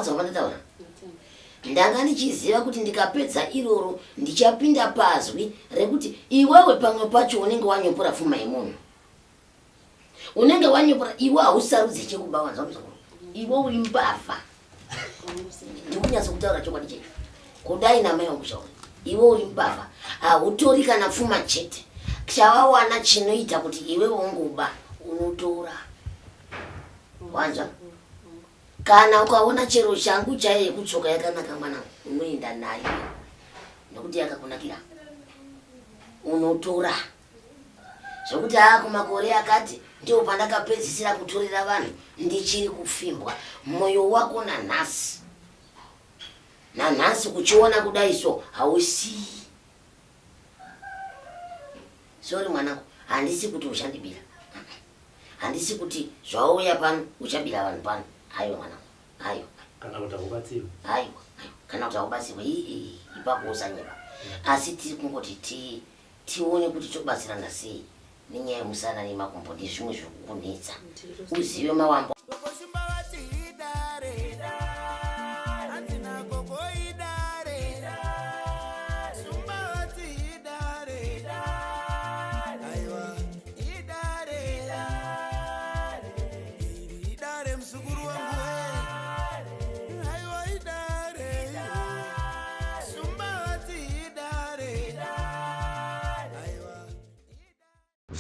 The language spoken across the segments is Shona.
wanza vanataura ndanga ndichiziva kuti ndikapedza iroro ndichapinda pazwi rekuti iwewe pamwe pacho unenge wanyopora pfuma yemunhu unenge wanyopora iwe hausarudze chekuba wanza muzukuru iwe uri mbavha ndikunyatsa kutaura chokwadi checho kudai namai wangu iwe uri mbavha hautori kana pfuma chete chavawana chinoita kuti iwe ungoba unotora wanza kana ukaona chero changu chaiye kutsoka yakanaka mwana unoenda nayo nekuti yakakunakira unotora zvokuti kumakore akati ndio pandakapedzisira kutorera vanhu ndichiri kufimbwa moyo wako nanhasi kuchiona kudai so hausii sori mwanangu handisi kuti uchandibira handisi kuti zvauya pano uchabira vanhu pano aiwa mwanangu aiwa kana kuti akubatsiwe aiwa kana kuti akubatsiwe ipapo usanyeba asi tiri kungoti tione kuti tobatsirana sei nenyaya yemusana nemakumbo ndezvimwe zviri kukunetsa uzive mawambo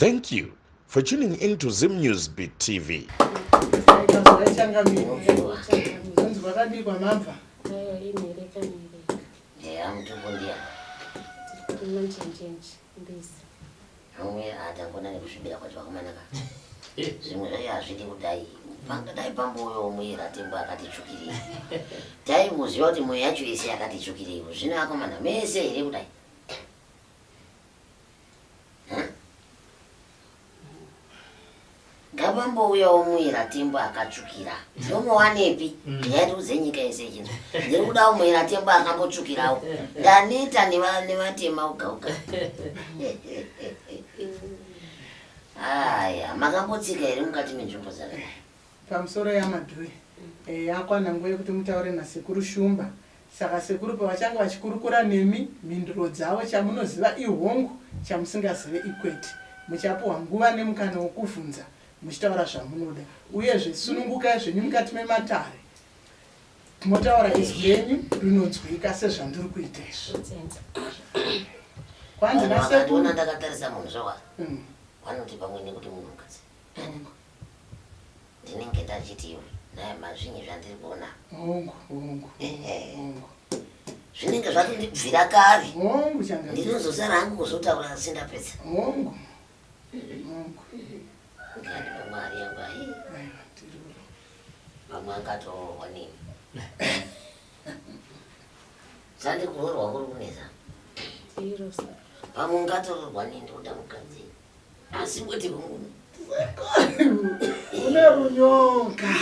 Thank you for tuning in to Zim News Beat TV. Gabambo uyo muira tembo akatsvukira ndomuwanepi ndiyatiudze nyika yese chinzwa ndiri kuda umuira tembo akambotsvukirawo ndaneta nevatema uga aya makambotsika here mukati menzvimbo dzakadai pamusoro yamadhuri yakwana nguva yekuti mutaure nasekuru Shumba saka sekuru pavachanga vachikurukura nemi mhinduro dzavo chamunoziva ihongu chamusingazive ikwete muchapuwa nguva nemukana wokuvhunza muchitaura zvamunoda uyezve sunungukai zvenyu mukati mematare motaura izwi renyu rinonzwika sezvandiri kuita izvo kwanzi nasekuru ndakatarisa munhu zvowa vanoti pamwe nekuti munhu mukadzi ndinenge ndachiti iwe naye mazvinyi zvandiri kuona hongu zvinenge zvatondibvira kare ndinozosara hangu kuzotaura sindapedza hongu ngani pamwari yangu ai mamwe angatoorwa nini sandi kuroorwa kuri kunesa pamwe ungatororwa nini ndoda mukadzi asi kuti munhu une runyoka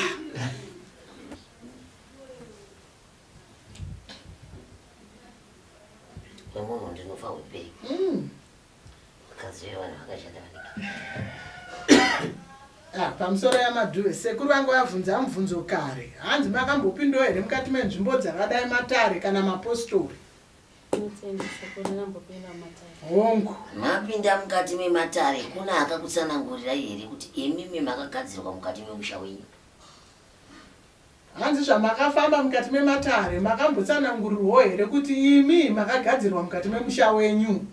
wemunhu ndinofa upei mukadzi wevanhu vakashata pamusoro yamadhuve sekuru vangu vabvunza mubvunzo kare hanzi makambopindawo here mukati menzvimbo dzakadai matare kana mapostori hongu mapinda mukati mematare kuna akakutsanangurirai here kuti imimi makagadzirwa mukati memusha wenyu hanzi zvamakafamba mukati mematare makambotsanangurirwo here kuti imi makagadzirwa mukati memusha wenyu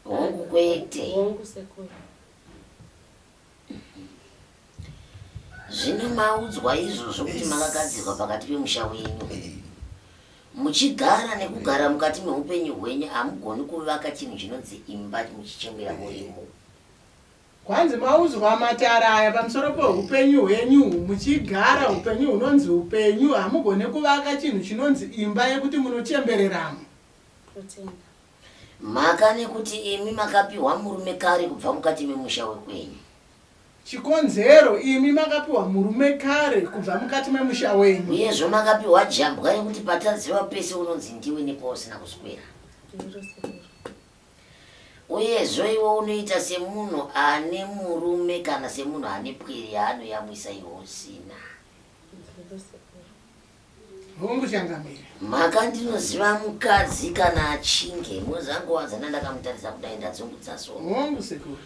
hongu kwete zvino maudzwa izvozvo kuti makagadzirwa pakati pemusha wenyu muchigara nekugara mukati meupenyu hwenyu hamugoni kuvaka chinhu chinonzi imba muchichembera murimo kwanzi maudzwa matara aya pamusoro peupenyu hwenyu muchigara upenyu hunonzi upenyu hamugoni kuvaka chinhu chinonzi imba yekuti munochembereramo maka nekuti imi makapiwa murume kare kubva mukati memusha wekwenyu chikonzero imi makapiwa murume kare kubva mukati memusha wenyu uyezvo makapiwa jambwa rekuti pataziva pese unonzi ndiwe nepo usina kuswera uyezvo iwe unoita semunhu ane murume kana semunhu ane pwere yaanoyamwisa iwe usina ndiro sekuru. hongu changamire mhaka ndinoziva mukadzi kana achinge muzanguva dzana ndakamutarisa kudai ndadzungudza soro hongu sekuru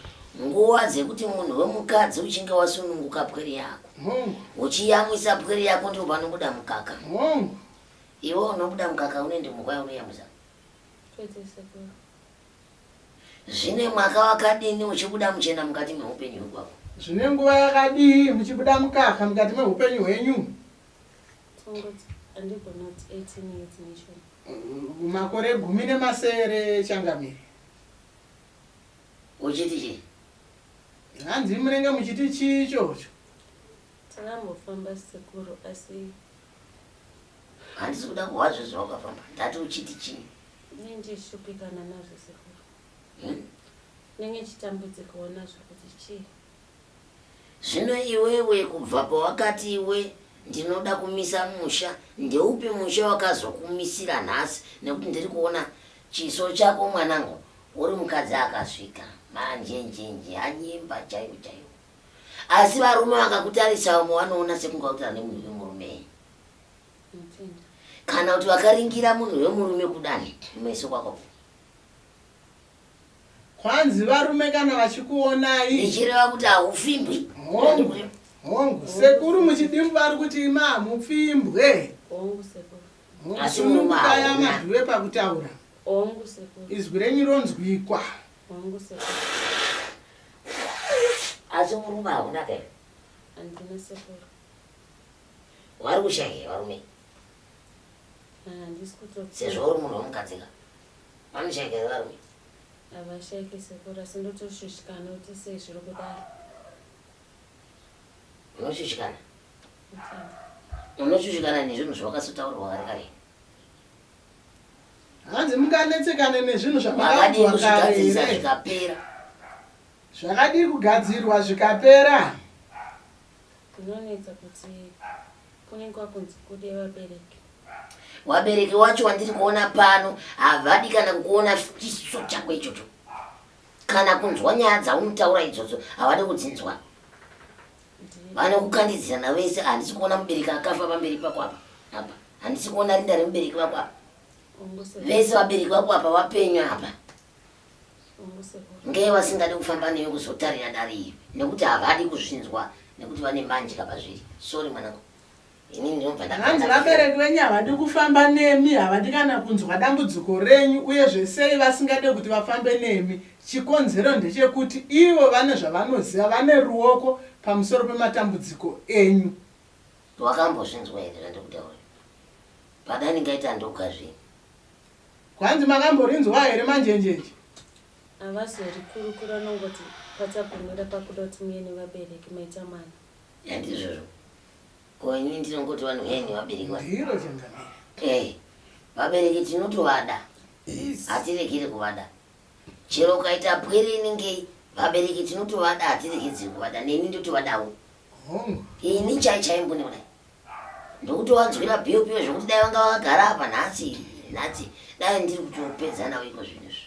nguva dzekuti munhu wemukadzi uchinge wasununguka pwere yako hongu uchiyamwisa pwere yako ndipo panobuda mukaka hongu iwe unobuda mukaka unendi mukwa unoyamwisa Kwete sekuru. zvine mwaka wakadini uchibuda muchena mukati meupenyu hwako zvine nguva yakadii muchibuda mukaka mukati meupenyu hwenyu Tongoti andigona kuti 18 years neshoni. makore 10 changamire uchiti chii hanzi munenge muchiti chii ichocho Takambofamba sekuru asi handisi kuda kuwa zvezvawakafamba ndati uchiti chii ndishupikana nazvo sekuru. Hmm? Nenge chitambudziko nazvo kuti chii. zvino iwewe kubva pawakati iwe ndinoda kumisa musha ndeupi musha wakazokumisira nhasi nekuti ndiri kuona chiso chako mwanangu uri mukadzi akasvika manjenjenje anyimba chaivo chaivo asi varume vakakutarisavo vanoona sekungakutira nemunhu wemurume Mutenda. kana kuti vakaringira munhu wemurume kudani meso kwako kwanzi varume kana vachikuonai ndichireva kuti haufimbi hongu sekuru muchidimbu vari kuti ima hamupfimbwe Hongu sekuru. Asi sunungukaya mumaona. madhuwe pakutaura Hongu sekuru. izwi renyu ronzwikwa Hongu sekuru. asi murume hauna kai Handina sekuru. vari kushayira varume Handisi kutoti. sezvo uri munhu wemukadzika vanoshayikira varume Havashayiki sekuru asi ndotoshushikana kuti sei zviri kudaro. unoshushikana Mutenda. unoshushikana nezvinhu zvawakasotaurirwa kare kare hanzi munganetsekane nezvinhu makadii zvamakanzwa kuzvigadzirisa kare zvikapera zvakadii kugadzirwa zvikapera Ndinonetsa kuti kunenge kwakunzi kude vabereki. wabereki wacho wandiri kuona pano havadi kana kukuona chiso chako ichocho kana kunzwa nyaya dzaunotaura idzodzo havadi kudzinzwa vanokukandidzirana vese handisi kuona mubereki akafa pamberi pako apa apa handisi kuona rinda remubereki wako apa Hongu sekuru. vese vabereki vako apa vapenywa apa Hongu sekuru. ngeye vasingadi kufamba newe kuzotarira dari iyo nekuti havadi kuzvinzwa nekuti vane manjika pazviri sori mwanangu inini ndinobva hanzi vabereki venyu havadi kufamba nemi havadi kana kunzwa dambudziko renyu uyezve sei vasingade kuti vafambe nemi chikonzero ndechekuti ivo vane zvavanoziva vane ruoko pamusoro pematambudziko enyu wakambozvinzwa here zvandikutaura padani ngaita ndokazvini kwanzi makamborinzwa here manjenjenje Havazori kurukuru anongoti patagumira pakuda kuti muye nevabereki maita mwana. yandizvozvo koini ndinongoti vanhu uye nevabereki va ndiro changamire vabereki tinotovada hatirekeri kuvada chero ukaita pwere inengei vabereki tinotovada hatirekedziri kuvada neni ndotovadawo hongu ini chaimbune kudai ndokutovanzwira bhiyopiyo zvokuti dai vanga vakagara apa nhasi dai ndiri kutopedza navo iko zvinozvo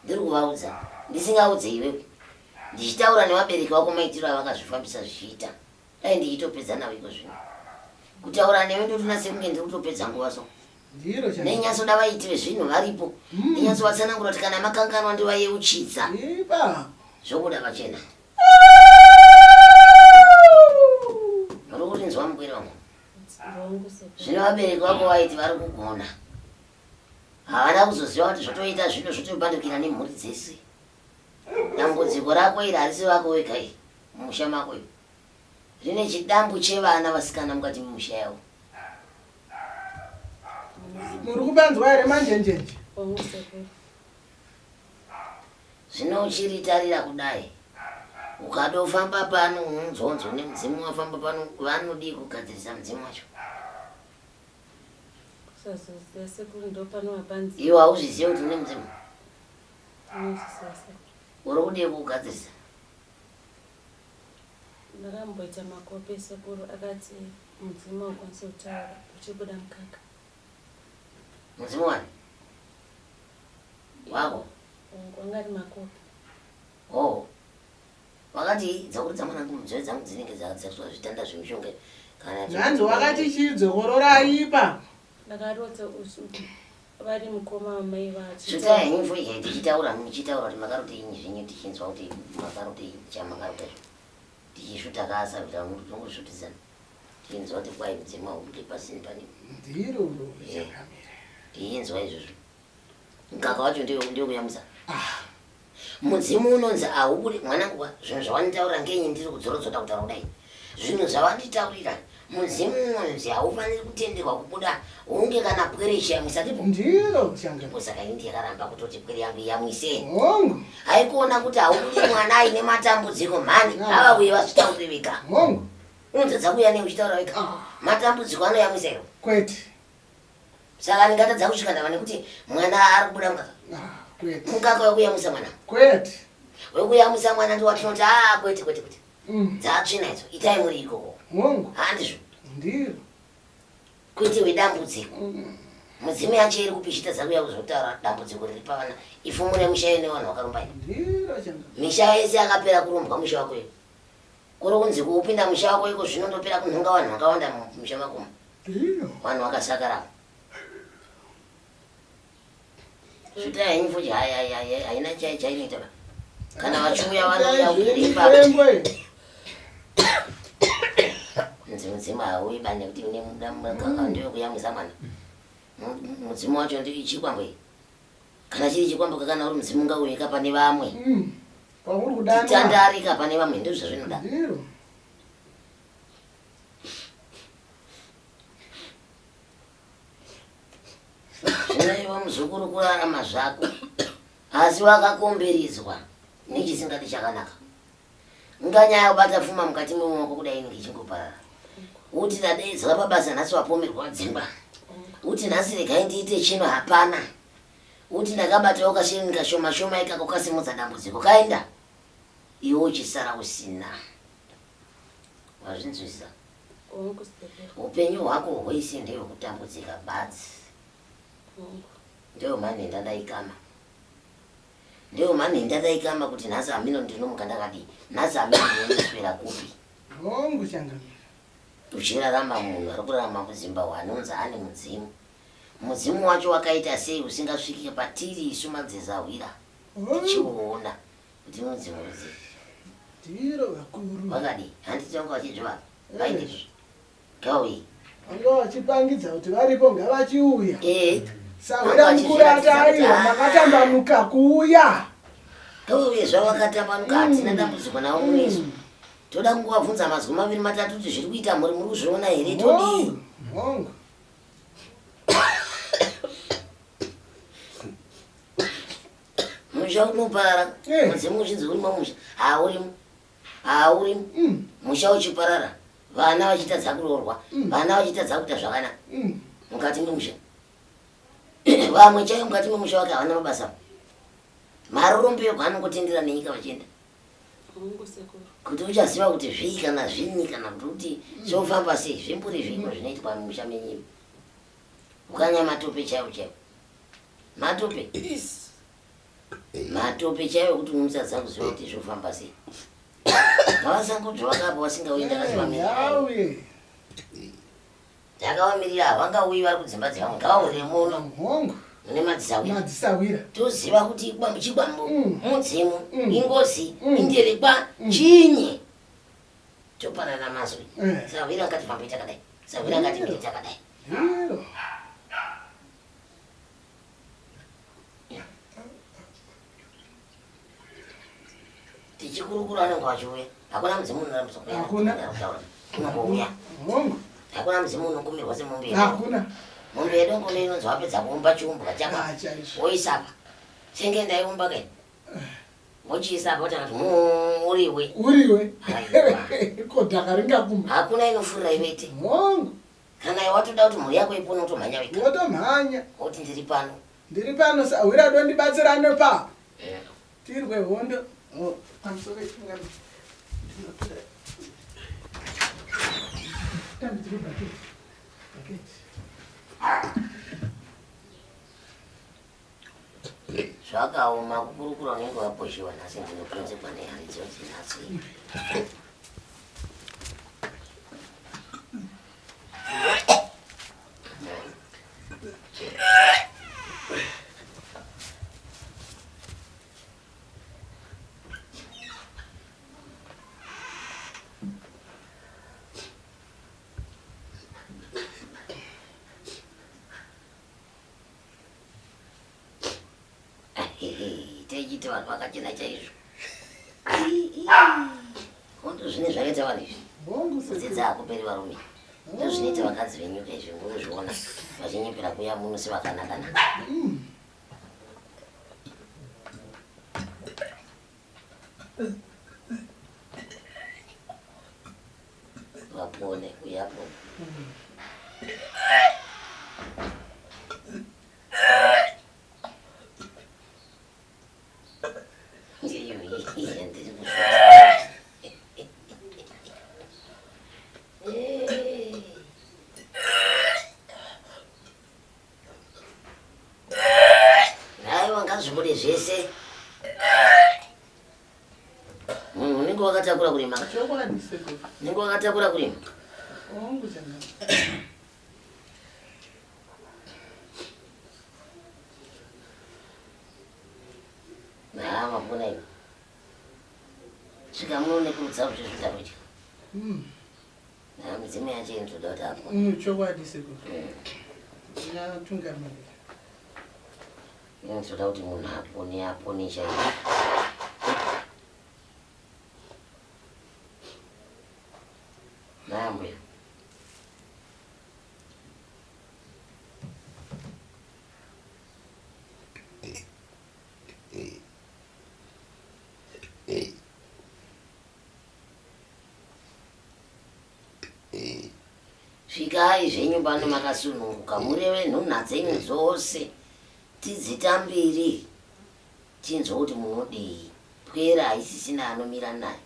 ndiri kuvaudza ndisingaudze iwewe ndichitaura nevabereki vako maitiro avakazvifambisa zvichiita dai ndichitopedza navo iko zvino kutaura newe ndotonase kunge ndiri kutopedza nguva so ndiro nenyatsoda vaiti vezvinhu varipo nenyatsovatsanangura kuti kana makanganwa ndovayeuchidza iba zvokuda pachena uri kurinzwa mugwere vamwe Hongu sekuru. zvino vabereki vako vaiti vari kugona havana kuzoziva kuti zvotoita zvino zvotobandukira nemhuri dzese dambudziko rako iri harisi vako wega iri mumusha mako iyo rine chidambu chevana vasikana mukati memusha yavo muri kupanzwa here manjenjenje Hongu sekuru. zvino uchiritarira kudai ukadofamba pano unonzonzo nemudzimu wafamba pano vanodi kugadzirisa mudzimu wacho Kusazoziva sekuru ndopano vapanzi. iwo hauzvizive kuti une mudzimu Ndinozviziva sekuru. uri kudii kugadzirisa Ndakamboita makope sekuru akati mudzimu haukwanisi kutaura uchibuda mukaka. mudzimu wani wako Hongu angari makope. oh wakati dzakuri dzamwanangu mudziyo dzangu dzinenge dzakazadzwa zvitanda zvemishonga nhanzi wakati chidzorora ipa ndakarodza vari mukoma wamai vacho Suta info ye tichitaura muchitaura kuti makaroti inyi zvinyi tichinzwa kuti makaroti chamakaroti tichishuta kasa kuti unongosvutisa tichinzwa kuti kwai mudzima uri pasini pane ndiro chakamira tichinzwa izvozvo mukaka wacho ndio kuyamisa mudzimu unonzi aubudi mwanangu zvinhu zvawanitaura ngenyi ndiri kudzorotsoda kutaura kudai zvinhu zvawanditaurira mudzimu unonzi haufaniri kutenderwa kubuda unge kana pwere ichiyamwisa ndipo ndiro changa saka indi yakaramba kutoti pwere yangu iyamwise hongu haikuona kuti haubudi mwana aine matambudziko mhani ava uye vasvitaure vega hongu unotadza kuya ne uchitaura vega matambudziko anoyamwisa iro kwete saka ndingatadza kusvika ndava nekuti mwana ari kubuda mukaka kwete mukaka wekuyamwisa mwana kwete wekuyamwisa mwana ndiwatinoti kwete kwete kwete dzatsvina idzo itai muri ikoko hongu handizvo ndiro kwete wedambudziko mudzimu yacho iri kupishita dzakuya kuzotaura dambudziko riri pavana ifu mune musha ine vanhu vakarumbai ndiro changa misha yese akapera kurumbwa musha wako iko kuri kunzi kuupinda musha wako iko zvinondopera kunhonga vanhu vakawanda musha makomo ndiro vanhu vakasakara zvuta henyu futi haina chainoita kana vachiuya vanouya kuiripa mudzimu hauiba nekuti une mukaka ndeyokuyamwisa mwana mudzimu wacho chikwambo kana chiri chikwambo kana uri mudzimu ungauyika pane vamwe pauri kudana titandarika pane vamwe ndizvo zvinoda ndiro zvinaiwa muzukuru kurarama zvako asi wakakomberedzwa nechisingati chakanaka nganyaya yekubata pfuma mukati memuoko kudai inenge ichingoparara uti ndadaidzwa pabasa nhasi wapomerwa dzimba uti nhasi regai ndiite chino hapana uti ndakabatawo kasheni kashoma shoma ikako kasimudza dambudziko kaenda iwe uchisara usina wazvinzwisisa upenyu hwako hwese ndehwekutambudzika badzi ndiyo manhenda daikama ndiyo manhenda daikama kuti nhasi amino ndinomuka ndakadii nhasi amino ndinomuswera kupi hongu changa uchirarama munhu ari kurarama muzimbabwe anonzi ane mudzimu mudzimu wacho wakaita sei usingasviki patiri isu madzezahwira tichiuona kuti mudzimu rudzii ndiro vakuru wakadi handiti vanga vachizviva vainezvo gauyi vanga vachipangidza kuti varipo ngavachiuya ee sahwira mukuru ataiwa makatambanuka kuuya gauye zvawakatambanuka hatina dambudziko navo munesu toda kunguvabvunza mazwi maviri matatu kuti zviri kuita muri kuzviona here todii hongu musha unoparara mudzimu uchinzi urimo musha haurimo musha uchiparara vana vachitadza kuroorwa vana vachitadza kuita zvakanaka mukati memusha vamwe chaivo mukati memusha wake havana mabasa marorombeko anongotendera nenyika vachienda kuti uchaziva kuti zvii kana zvinyi kana kuti zvofamba sei zvimburi zviko zvinoitwa mumusha menyima ukanya matope chaivo chaivo matope matope chaivo kuti unosadza kuziva kuti zvofamba sei ngavasangoti vakapa vasingauenda kazivamene ndakavamirira havangauyi vari kudzimba dzevamwe ngavaurire muno hongu mune madzisawira toziva kuti chikwambo mudzimu ingozi inderekwa chinyi topanana mazwi sawira ngati fambo itakadai sawira ngati miri takadai ndiro tichikurukura anenge vachiuya hakuna mudzimu unouya hongu hakuna mudzimu unokumirwa semombe hakuna mombe yedu ngone inonzi wapedza kuumba chiumbwa chaka woisapa senge ndaiumba kai wochiisapa utakati uriwe kodhaka ringapuma hakuna inofurira ivete hongu kana iwe watoda kuti mhuri yako ipone utomhanya wega wotomhanya woti ndiri pano sahwira dondibatsirane pa tirwe hondo zvakaoma kukurukura unenge waposhiwa nhasi ndinokonzekwa nehari dzonzi nhasi Techiita vanhu vakachena chaizvo. Kondo zvine zvakaita vanhu izvi. Kudzidza hakuperi varume. Ndo zvinoita vakadzi venyuka izvi ngozviona vachinyepera kuya muno sevakanaka-naka. Vapone kuyapo. Zvibude zvese munhu unenge wakatakura kurima unenge wakatakura kurima mapona ivo svika munonekurudza kuti zvitakuitya midzimu yacho inotoda kuti apo chokwadi sekuru yatungamirira inotoda kuti munhu apone chaizvo. Nambuya svikai zvenyu pano makasununguka mureve nhunha dzenyu dzose tidzitambiri tinzwa kuti munodii pwera haisisina anomira naye.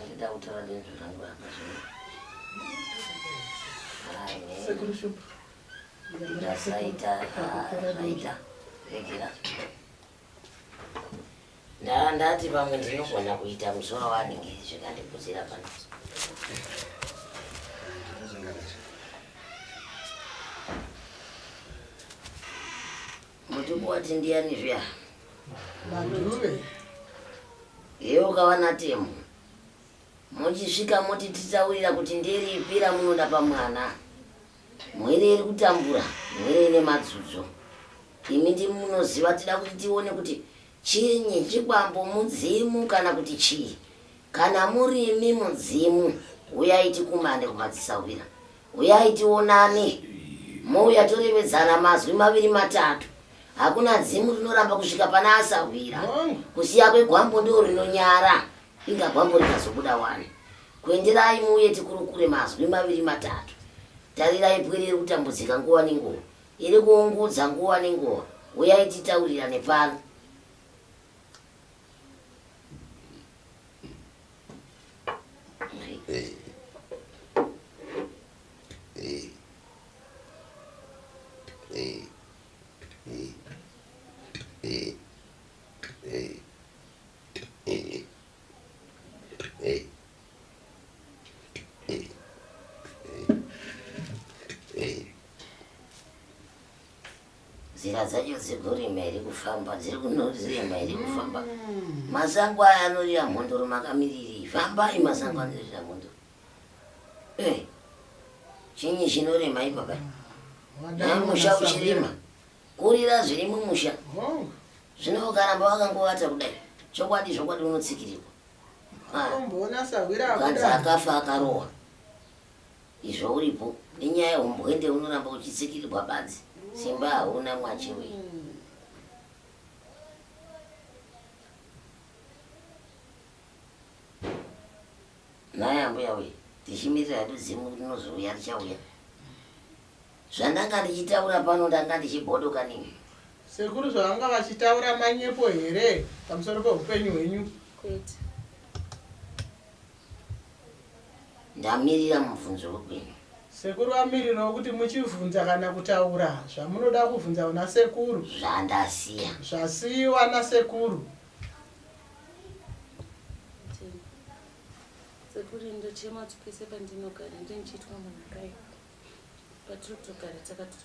Ndida kutaura ndenzvo rangu ndasaita zvaita regera ndati pamwe ndinogona kuita musoro wanenge zvikandiputsira pano. Mutumbo wati ndiani zviya maduve iye ukawana temo muchisvika moti titaurira kuti nderipi ramunoda pamwana mwere iri kutambura mwere ine madzudzo imi ndimi munoziva tida kuti tione kuti chinyi chikwambo mudzimu kana kuti chii kana murimi mudzimu uyai tikumane kumadzisawira uyai tionane mouya torevedzana mazwi maviri matatu hakuna dzimu rinoramba kusvika pana asawira kusiya kwegwambo ndo rinonyara inga gwambo rikazobuda wani kuenderai muuye tikurukure mazwi maviri matatu tarirai pwere iri kutambudzika nguva nenguva iri kuungudza nguva nenguva uyai titaurirane pano. Zira dzacho dzegorima iri kufamba dziri kunozirema iri kufamba masango aya anorira mhondoro makamiriri fambai masango anorira mhondoro chinyi chinorema ipapa musha uchirima kurira zviri mumusha zvino ukaramba wakangovata kudai chokwadi unotsikirirwa kanzi akafa akarohwa izvo uripo nenyaya yehumbwende unoramba uchitsikirirwa badzi simba hauna mwachiwe. Naya mbuya we tichimirira hedu zimu rinozouya richauya zvandanga ndichitaura pano ndanga ndichibhodoka nini sekuru zvavanga vachitaura manyepo here pamusoro peupenyu hwenyu kwete ndamirira mubvunzo weupenyu sekuru amirira wekuti muchivhunza kana kutaura zvamunoda kubvunza una sekuru zvandasiya zvasiyiwa nasekuru sekuru ndochema tupese pandinogara ndinchiitwa munhakai patiri kutogara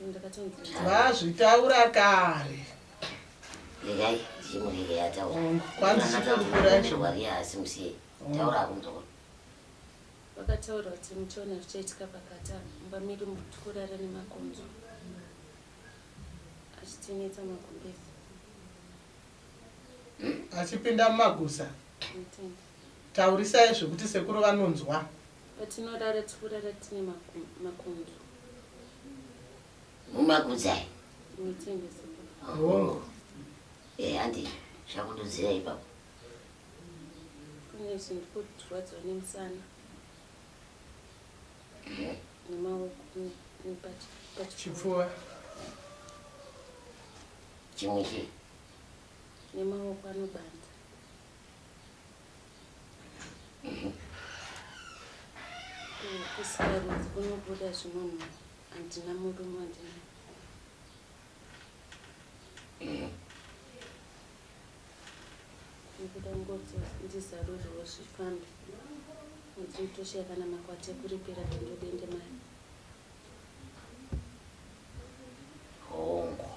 ndakatonzi vazvitaura kare regai ndichimuregai ataura kwanzi chikurukura wariya asi musiye taura akunzokona vakataura kuti muchiona zvichaitika pakati mbamiri mukurara nemakonzo achitinetsa magumbezi achipinda mumagusa. Taurisai zvekuti sekuru vanonzwa. patinorara tikurara tine makonzo mumagusa mitende Hongu. handi zvakundodzira ipapo kune zvinhu kurwadzwa nemusana nemaoko Chipfuva. chimwe chi nemaoko anobanda kusikarudzi kunobuda zvinonhu handina murume handina nekuda ngoti ndizaruriwo zvifambi ndinotoshiya kana makwati ekuripira ndodende mari hongu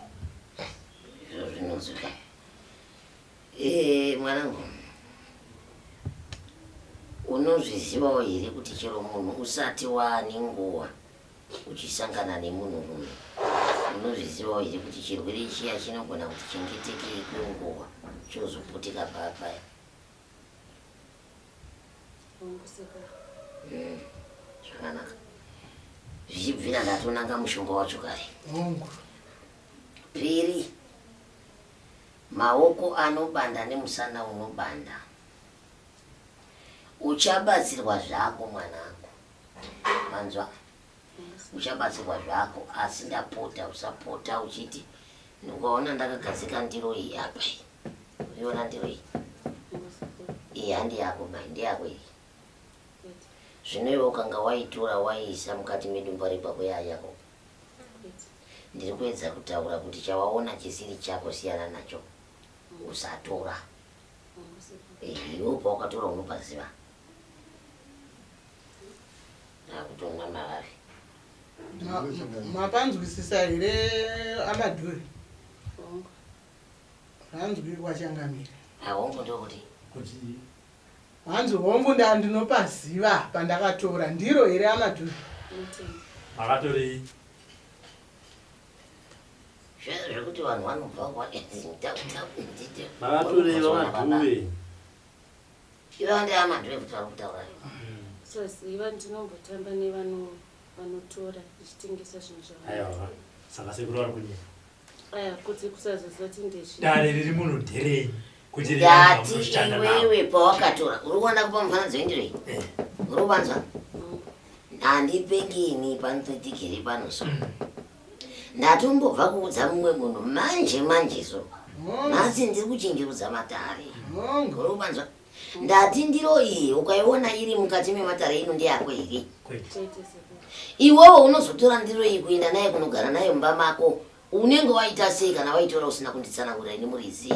izvo zvinonzwika mwanangu unozvizivawo here kuti chero munhu usati waane nguva uchisangana nemunhurume unozvizivawo here kuti chirwere chiya chinogona kuti chengetekei kwenguva chozoputika papaya zvakanaka zvichibvira ndatonanga mushonga wacho kare Hongu. piri maoko anobanda nemusana unobanda uchabatsirwa zvako mwanangu manzwa uchabatsirwa zvako asi ndapota usapota uchiti ukaona ndakagadzika ndiro iyi apa uiona ndiro iyi iyi handi yako mai ndeyako iyi zvino iwe ukanga waitora waiisa mukati medumba repako yayako ndiri kuedza kutaura kuti chawaona chisiri chako siyana nacho usatora iwe paukatora unopaziva akutonga mavavi Mapanzwisisa here amadhuri. Hanzwi wachangamira. ahongo ndokuti Hanzi hongu ndinopaziva pandakatora ndiro here amadhuri. Makatorei. zvekuti vanhu vanobva Makatorei vamadhuwe. iva ndeamadhuri kuti vari kutaura so ziva ndinombotamba nevanotora ichitengesa zvinhu zvavo Aiwa. Saka sekuru vari kunyika. aya kuti kusazozoti ndezvi Dare riri munhu nderei. Kuti ndati rinoshanda nawo. iwewe pawakatora uri kuona kupa mufanidzo wendirei uri kuvanzwa handipengeni panotoitikiri panoso ndatombobva kuudza mumwe munhu manje so nhasi ndiri kuchenjerudza matare Hongu. uri kuvanzwa ndati ndiro iyi ukaiona iri mukati mematare ino ndeyako here chaite sekuru iwewo unozotora ndiro iyi kuenda naye kunogara naye mumba mako unenge waita sei kana waitora usina kunditsanangura ini murizi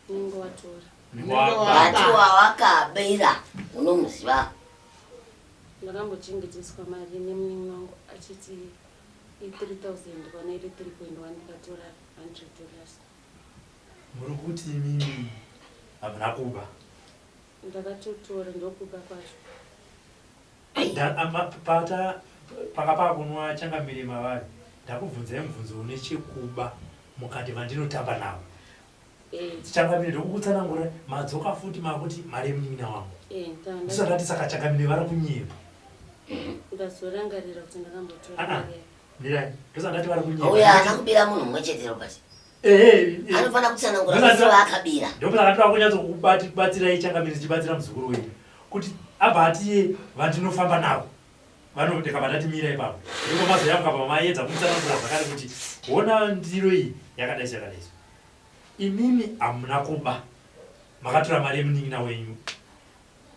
unenge watora vati wawakabeira unomuziva ndakambochengeteswa mari nemunini wangu achiti i3000 kana iri 3.1 ndikatora $100 Muri kuti mimi hamuna kuba. ndakatotora ndokuba kwacho Pakapa kunwa changamire mavari. Ndakubvunzai mubvunzo une chekuba mukati vandinotamba nawo. Changamire ndokukutsanangura madzoka futi makuti mari munyina wangu. Usati saka changamire vari kunyepa. ndazorangarira kuti ndakambotora Ndirai, ndosandati vari kunyepa. uyo haana kubira munhu mumwe chetero pasi anofanira kutsanangura kuti vaakabira ndokusakatova kunyatsokubatsirai changamire zichibatsira muzukuru wenyu kuti abva atiye vandinofamba navo vanoteka vatati ipapo ndipo mazoyambuka pamaedza kumutsanangura zvakare kuti ona ndiro iyi yakadaisi yakadaisi imimi hamuna kuba makatora mari yemunin'ina wenyu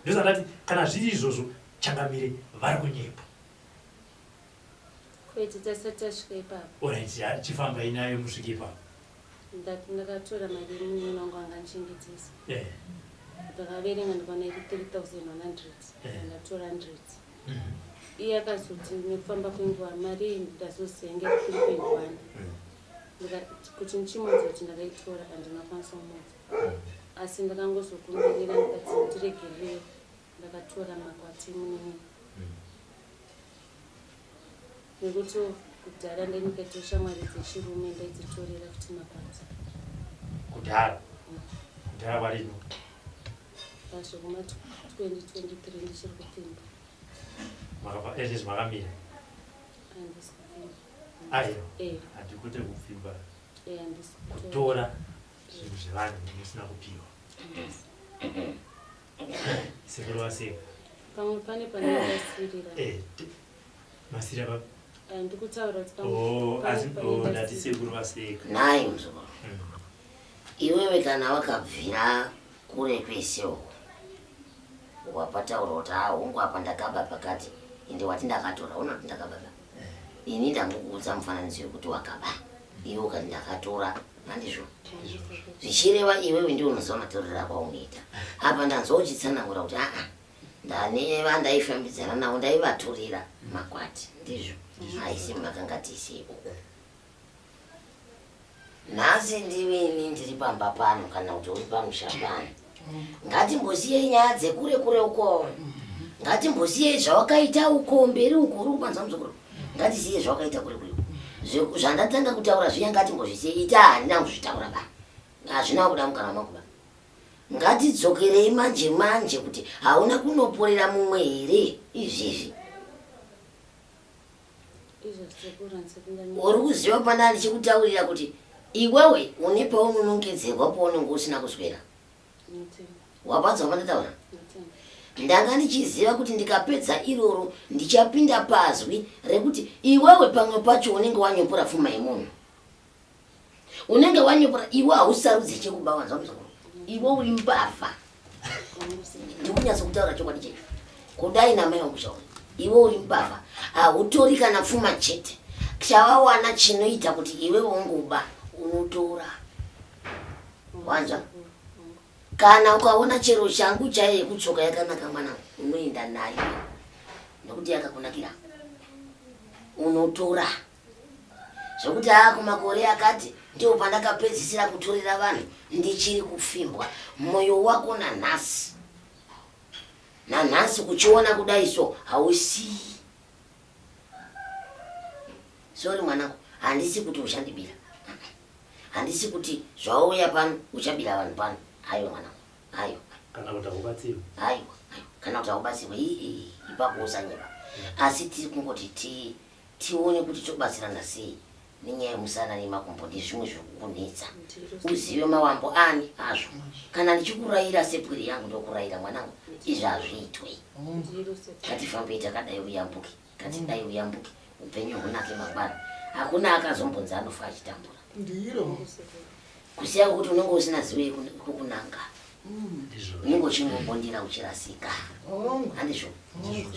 ndosandati kana zviri izvozvo changamire vari kunyepa kwete tasati tasvika ipapo orit chifambai nayo musvike ipapo ndakatora mari yemunini wangu anga nchengetesa ndakaverenga ndikaona iri 3,100 ndatora 100 iye akazoti nekufamba kwenguva mari iyi ndazozenga 3.1 kuti ndichimudza kuti ndakaitora pandinokwanisa kumudza asi ndakangozokumbirira ndikati ndiregereyo ndakatora makwati emunini nekuti kudhara ndenyika shamwari dzechirume ndaidzitorera kuti makwati kudhara kwarino pasvo kuma 2023 ndichiri kupinda ezvizvi makamira handisi kupinda aiyo handikute kupfimba kutora zvinhu zvevanhu musina kupiwa sekuru waseka pamwe pane panakasirira masira ndikutaura kuti ndati sekuru waseka naye mzukuru iwewe kana wakabvira kure kwese uko wapataura kuti hongu apa ndakaba pakati ende wati ndakatora unoti ndakababa ini ndangokuudza mufananidzo wekuti wakaba iwe ukati ndakatora handizvo zvichireva iwewe ndiwo unozomatorera kwaunoita apa ndanzouchitsanangura kuti ndaneva ndaifambidzana navo ndaivatorera makwati ndizvo haisi makanga tisipo nhasi ndivini ndiri pamba pano kana kuti uri pamushambani ngatimbosiyei nyaya dzekure kure uko ngatimbosiyei zvawakaita uko mberi uko uri kupanza muzukuru ngatisiye zvawakaita kure kure zvandatanga kutaura zviya ngatimbozvisiyei ita handina kuzvitaura ba hazvina kuda mukana makuba ngatidzokerei manje manje kuti hauna kunoporera mumwe here izvizvi uri kuziva pana ndichikutaurira kuti iwewe une paunonongedzerwa paunenge usina kuswera wapanzwa pandataura ndanga ndichiziva kuti ndikapedza iroro ndichapinda pazwi rekuti iwewe pamwe pacho unenge wanyopora pfuma yemunhu unenge wanyopora iwe hausarudzi chekuba wanzwa muzukuru iwe uri mbavha ndikunyatso kutaura chokwadi checho kudai namai wakushauri iwe uri mbavha hautori kana pfuma chete chavawana chinoita kuti iwe ungoba unotora wanzwa kana ukaona chero shangu chaiye yekutsoka yakanaka mwana unoenda nayo nekuti yakakunakira unotora zvokuti kumakore akati ndiwo pandakapedzisira kutorera vanhu ndichiri kupfimbwa mwoyo wako nanhasi kuchiona kudai so hausii sori mwanangu handisi kuti uchandibira handisi kuti zvauya pano uchabira vanhu pano aiwa mwanangu aiwa kana kuti haubatsiwe aiwa kana kuti haubatsiwe ipapo usanyepa asi tiri kungoti tione kuti tobatsirana sei nenyaya yemusana nemakumbo ndizvimwe zvekukunetsa uzive mawambo ani azvo kana ndichikurayira sepwiri yangu ndokurayira mwanangu izvi hazviitwe katifambei takadai uyambuke katidai uyambuke upenyu hunake mangwana hakuna akazombonza anofa achitambura ndiro kusiya kuti unenge usina zive kukunanga unenge uchingobondera uchirasika handizvo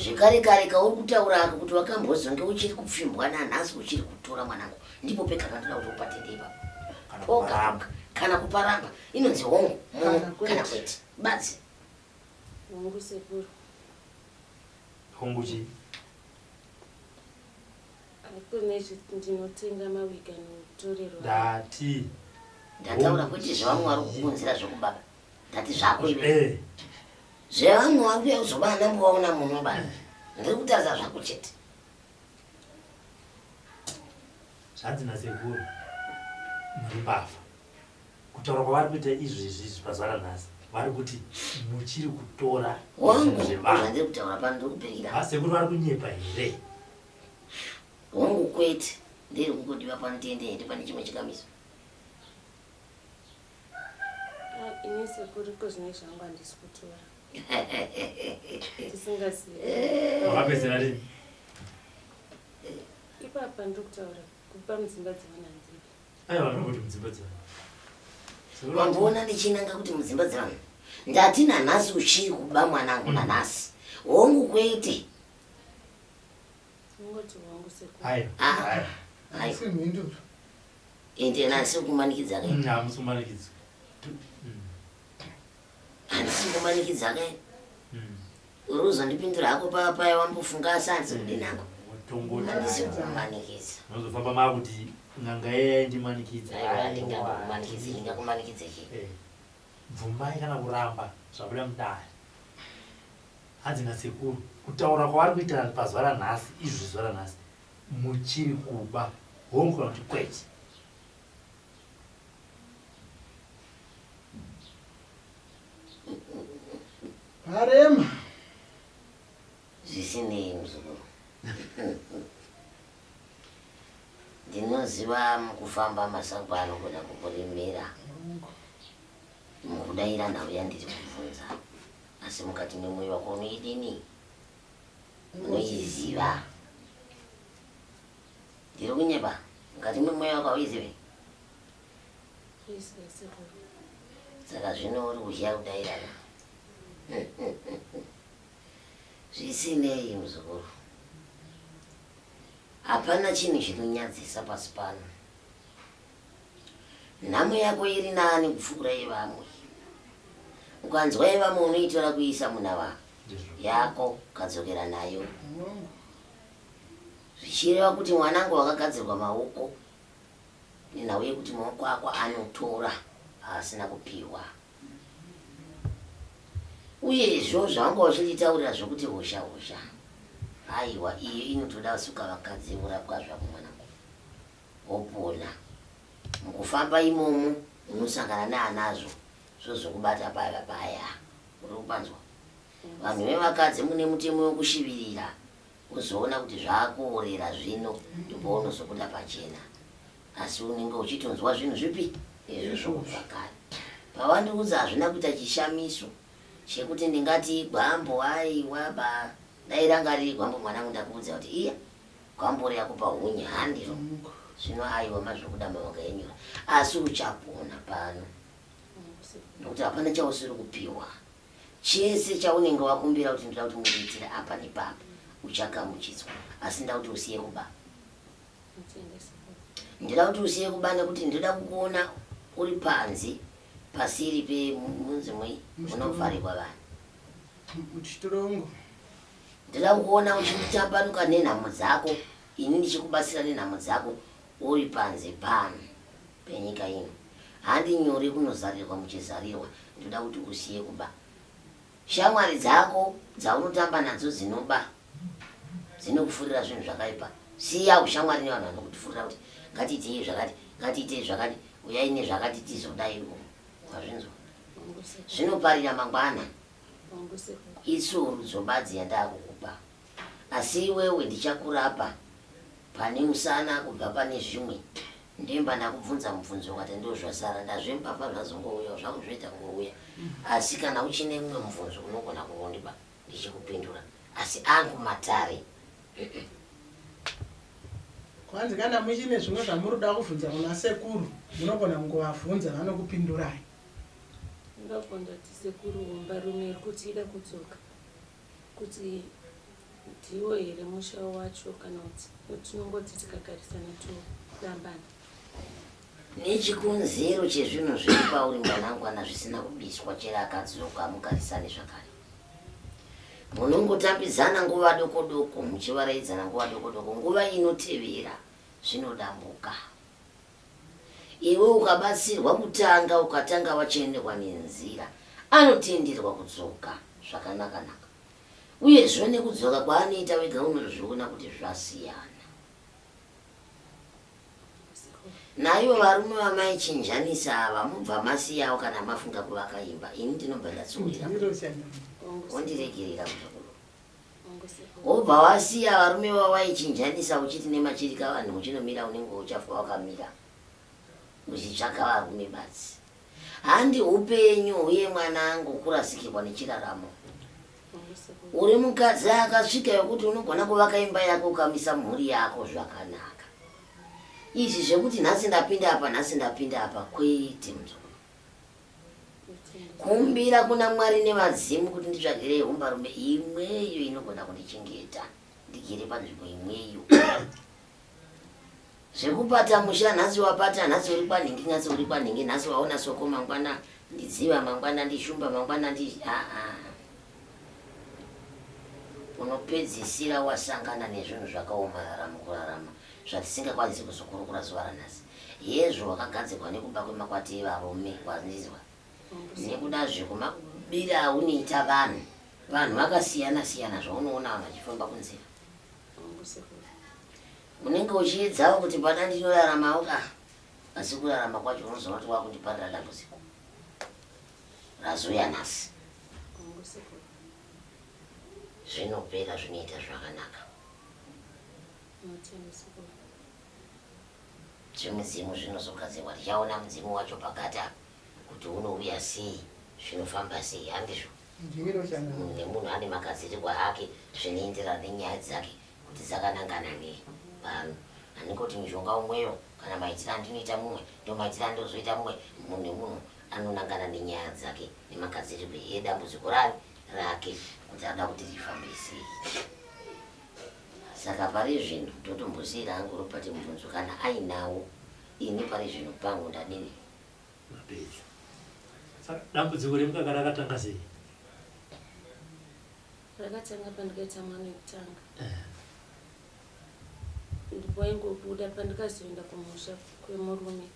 zvekare kare kauri kutaura aka kuti wakambozonge uchiri kupfimbwa nanhasi uchiri kutora mwanangu ndipo pega kandoda kuti upatende ipapo oga kana kuparamba inonzi hongu kana kwete badzi hongu sekuru hongu chii kunezvi ndinotenga mawiga notorerwa ndati ndataura kuti zvevamwe vari kukunzira zvokubaba ndati zvako ive zvevamwe vari kuya kuzoba ndambovaona munhu bana ndiri kutarisa zvako chete zvanzi nasekuru muri mbavha kutaura kwavari kuita izvezvi pazuva ranhasi vari kuti muchiri kutora wangu zvandiri kutaura pano ndiri kuperekera sekuru vari kunyepa here hongu kwete ndiri kungodiwa pano tiendeende pane chimwe chikamiso ini sekuru kozvinoi zvangu handisi kutora tisingazivi wakapedzera rini ipapa ndiri kutaura kupa mudzimba dzevanhanziri aiwa ndokuti mudzimba dzevanhu wamboona ndichinanga kuti mudzimba dzevanhu ndati nanhasi uchiri kuba mwanangu nanhasi hongu kwete ungoti wangu sekuru aiwa simhinduro ende nasi kumanikidza kai hamusi kumanikidzwa handisi kumanikidza kai uri kuzondipindura hako paya wambofunga asi handisi kudinango handisi kumanikidza nozofamba makuti n'anga yeye ndimanikidza aiwa ndingakumanikidze ndingakumanikidze chii bvumai kana kuramba zvabuda mudare hanzi nasekuru kutaura kwavari kuita pazuva ranhasi izvi zuva ranhasi muchiri kuba hongu kana kuti kwete. Parema. Zvisinei muzukuru. Ndinoziva mukufamba masango anogona kukuremera. Mukudayira nhau yandiri kubvunza. Asi mukati memwoyo wako unoidini? Unoiziva. Ndiri kunyepa. Mukati memwoyo wako auizive? Saka zvino uri kushaya kudayirana. Zvisinei muzukuru. Hapana chinhu chinonyadzisa pasi pano. Nhamo yako iri nani kupfuura yevamwe. Ukanzwa yevamwe unoitora kuisa munhava yako ukadzokera nayo. Zvichireva kuti mwanangu wakagadzirwa maoko nenhau yekuti maoko ako anotora asina kupiwa. Uyezvo zvanga uchinditaurira zvokuti hosha. Aiwa, iyo inotoda suka vakadzi urapwa zvako mwanangu. Wopona. Mukufamba imomo unosangana neanazvo zvozokubata paya. Uri kupanzwa? Vanhu vevakadzi mune mutemo wekushibirira. Uzoona kuti zvaakuorera zvino ndipo unozobuda pachena. Asi unenge uchitonzwa zvinhu zvipi? Izvo zvokuvakari. Pavandiudza hazvina kuita chishamiso chekuti ndingati gwambo aiwa dai ranga riri gwambo mwanangu ndakuudza kuti iya gwambo riyakupa hunye ndiro. Zvino aiwa mazvokuda mavanga enyora. Asi uchapona pano. Nokuti hapana chausiri kupiwa. Chese chaunenge wakumbira kuti ndoda kuti muitire apa nepapa uchagamuchidzwa. Asi ndoda kuti usiye kuba. Ndoda kuti usiye kuba nekuti ndoda kukuona uri panzi pasiri pemunzi munovharirwa vanhu. Muchitorongo. Ndoda kukuona uchitambanuka nenhamo dzako, ini ndichikubatsira nenhamo dzako uri panze pano penyika ino. Handinyore kunozarirwa muchizarirwa, ndoda kuti usiye kuba. Shamwari dzako dzaunotamba nadzo dzinoba dzinokufurira zvinhu zvakaipa. Siya ushamwari nevanhu vanokufurira kuti ngatiitei zvakati, ngatiitei zvakati, uyai nezvakati tizodaiwo. Wazvinzwa? Zvinoparira mangwana. Itsuru dzobadzi yandakukupa. Asi iwewe ndichakurapa pane musana kubva pane zvimwe. Ndemba ndakubvunza mubvunzo ukati ndozvasara ndazvembapa zvazongouya zvangu zvoita kungouya. Asi kana uchine mumwe mubvunzo unogona kungondipa ndichikupindura. Asi angu matare. Kwanzi kana muchine zvimwe zvamuroda kubvunza kuna sekuru munogona kungovabvunza vanokupindurai. Ndakunda kuti sekuru mbarume kuti ida kudzoka kuti ndiwo here musha wacho kana kuti tinongoti tikagarisana todambana. Nechikonzero chezvinhu zviri pauri mwanangwana zvisina kubiswa chero akadzoka mugarisane zvakare. Munongotambidzana nguva doko muchivaraidzana nguva doko, nguva inotevera zvinodambuka. Iwe ukabatsirwa kutanga ukatanga wachenderwa nenzira, anotenderwa kudzoka zvakanaka. Uyezve nekudzoka kwaanoita wega unozviona kuti zvasiyana. Naivo varume vamaichinjanisa ava mubva masiyawo kana mafunga kuvaka imba. Ini ndinobva ndatsuwira. Wondiregerera muzukuru. Wobva wasiya varume vawaichinjanisa uchiti nemachirika vanhu uchinomira unenge uchafa wakamira. Uchitsvaka varume basi. Handi upenyu uye mwanangu kurasikirwa nechiraramo. Uri mukadzi akasvika yokuti unogona kuvaka imba yako ukamisa mhuri yako zvakanaka. Izvi zvekuti nhasi ndapinda apa kwete muzukuru. Kumbira kuna Mwari nevadzimu kuti nditsvagire umbarume imweyo inogona kundichengeta ndigere panzvimbo imweyo. Zvekupata musha nhasi wapata, nhasi uri kwanhingi, nhasi uri kwanhingi, nhasi waona soko mangwana ndidziva, mangwana ndishumba, mangwana unopedzisira wasangana nezvinhu zvakaomarara mukurarama zvatisingakwanisi kuzokurukura zuva ranhasi. Yezvo wakagadzirwa nekuba kwemakwati evarume wazvizwa. Nekuda zvekumabira auniita vanhu vanhu vakasiyana siyana zvaunoona vanhu vachifamba kunzira. Unenge uchiedzawo kuti pana ndinoraramawo asi kurarama kwacho unozoona kuti wakundiparira dambudziko razuya nhasi. Zvinopera zvinoita zvakanaka. Zvimidzimu zvinozogadzirwa tichaona mudzimu wacho pakati kuti unouya sei zvinofamba sei handizvo. Nemunhu ane magadzirirwa ake zvinoenderana nenyaya dzake kuti dzakanangana nei vanhu. Handingoti mishonga umweyo kana maitiro andinoita mumwe ndo maitiro andozoita mumwe. Munhu nemunhu anonangana nenyaya dzake nemagadzirirwe edambudziko rake kuti ada kuti rifambe sei. Saka pari zvino ndotombosiyira hangu ropati mubvunzo kana ainawo ini pari zvino pangu ndadini mapedza. Saka dambudziko remukaka rakatanga sei? Rakatanga pandikaita mwana wekutanga. Ndipo aingobuda pandikazoenda kumusha kwemurume.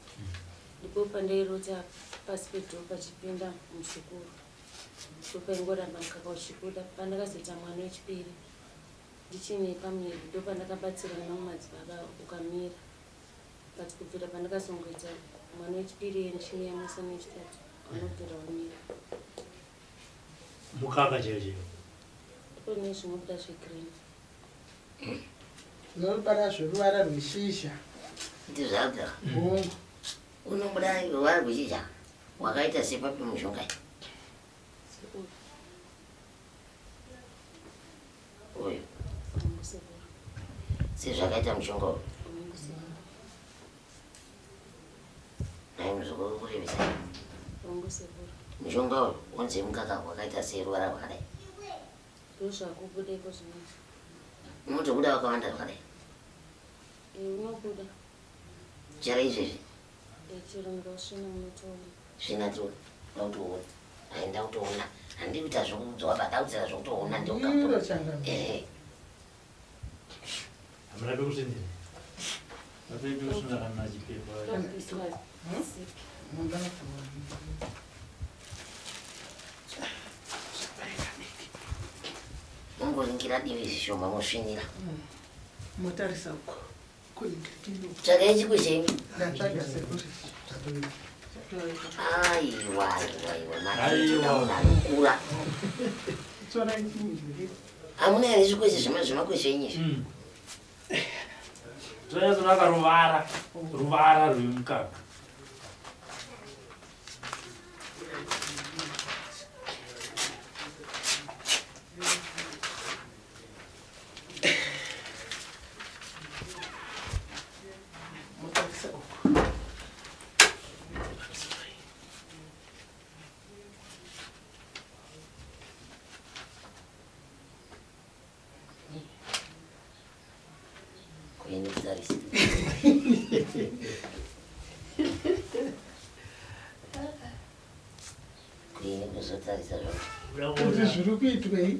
Ndipo pandairota pasi pedhoo pachipinda muchikuru. Ndipo paingoramba mukaka uchibuda. Pandakazoita mwana wechipiri ndichine pamuviri ndo pandakabatsira namadzibaba ukamira. But kubvira pandakazongoita mwana wechipiri ndichine yamusa nechitatu anobvira umira. Mukaka chaiyo Ndipo nezvinobuda zvegirini. Zvinobara zvoruvara rweshizha. ndizvabda unobuda ruvara rweshizha wakaita sepapi mushonga uyu sezvakaita mushonga uyu nai muzukuru kurevisa mushonga uyu unze mukaka wakaita seruvara rwakadai Ndozvakubudeko zvinoizvi. unotobuda wakawanda rwakadai Unobuda. chara izvezvi Chero ndosvina unotoona. zvinatoona dautoona aenda kutoona handi kuita zvokudzwa badaudzira zvokutoona Ndiro changa. hamuna pekusindira apei pekusina kana chipepa ungoringira divi zvishoma mosvinira Motarisa uko. Kunikitino. tsvaga ichikwezvemi Ndatsvaga sekuri. aiwa maaiwaanokura Tsora ichini. hamuna here zvikwezve zvemakwezvenyi zvanyazonaka ruvara rwemukaka. Motarisa uko. kuende kutarisa kuende kuzotarisa zvako Kuti zviri kuitwei?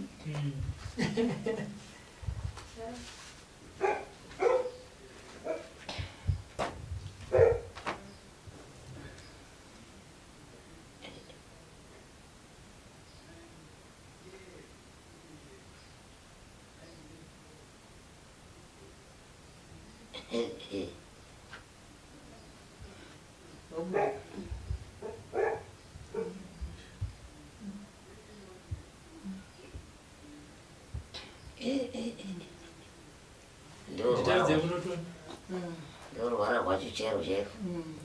nditadze kunotoni ndoruvara rwacho chero chero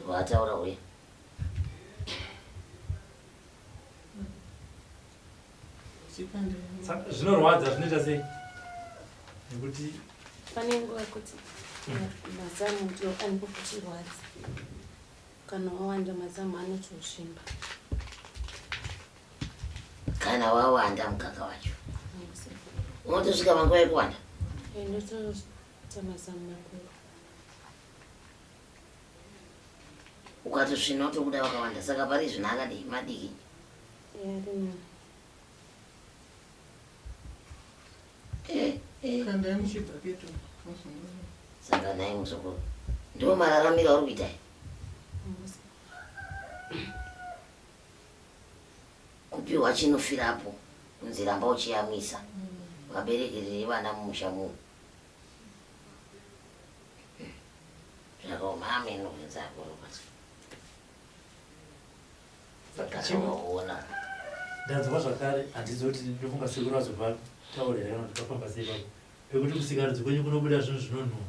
rwataura uye zvinorwadza zvinoita sei nekuti Pane nguva yekuti mazamu ndiwo anokuchirwadza. Kana wawanda mazamu anotosvimba. kana wawanda mukaka wacho unotosvika manguva ekuwanda Ndotoita mazamu makuru. ukatosvina utobuda wakawanda saka pari zvino akadii madiki Kanda yamuchibva peto. saka nai muzukuru ndo mararamiro auri kuita kupiwa chinofirapo unziramba uchiyamisa vaberekerere vana mumusha muno zvakomame nokunzakorokwati akaona ndanzwa zvakare handizoti ndofunga sekuru azobva taurira kana kuti pafamba sei papo pekuti kusikana kwenyu kunobuda zvinhu zvinonhuhwa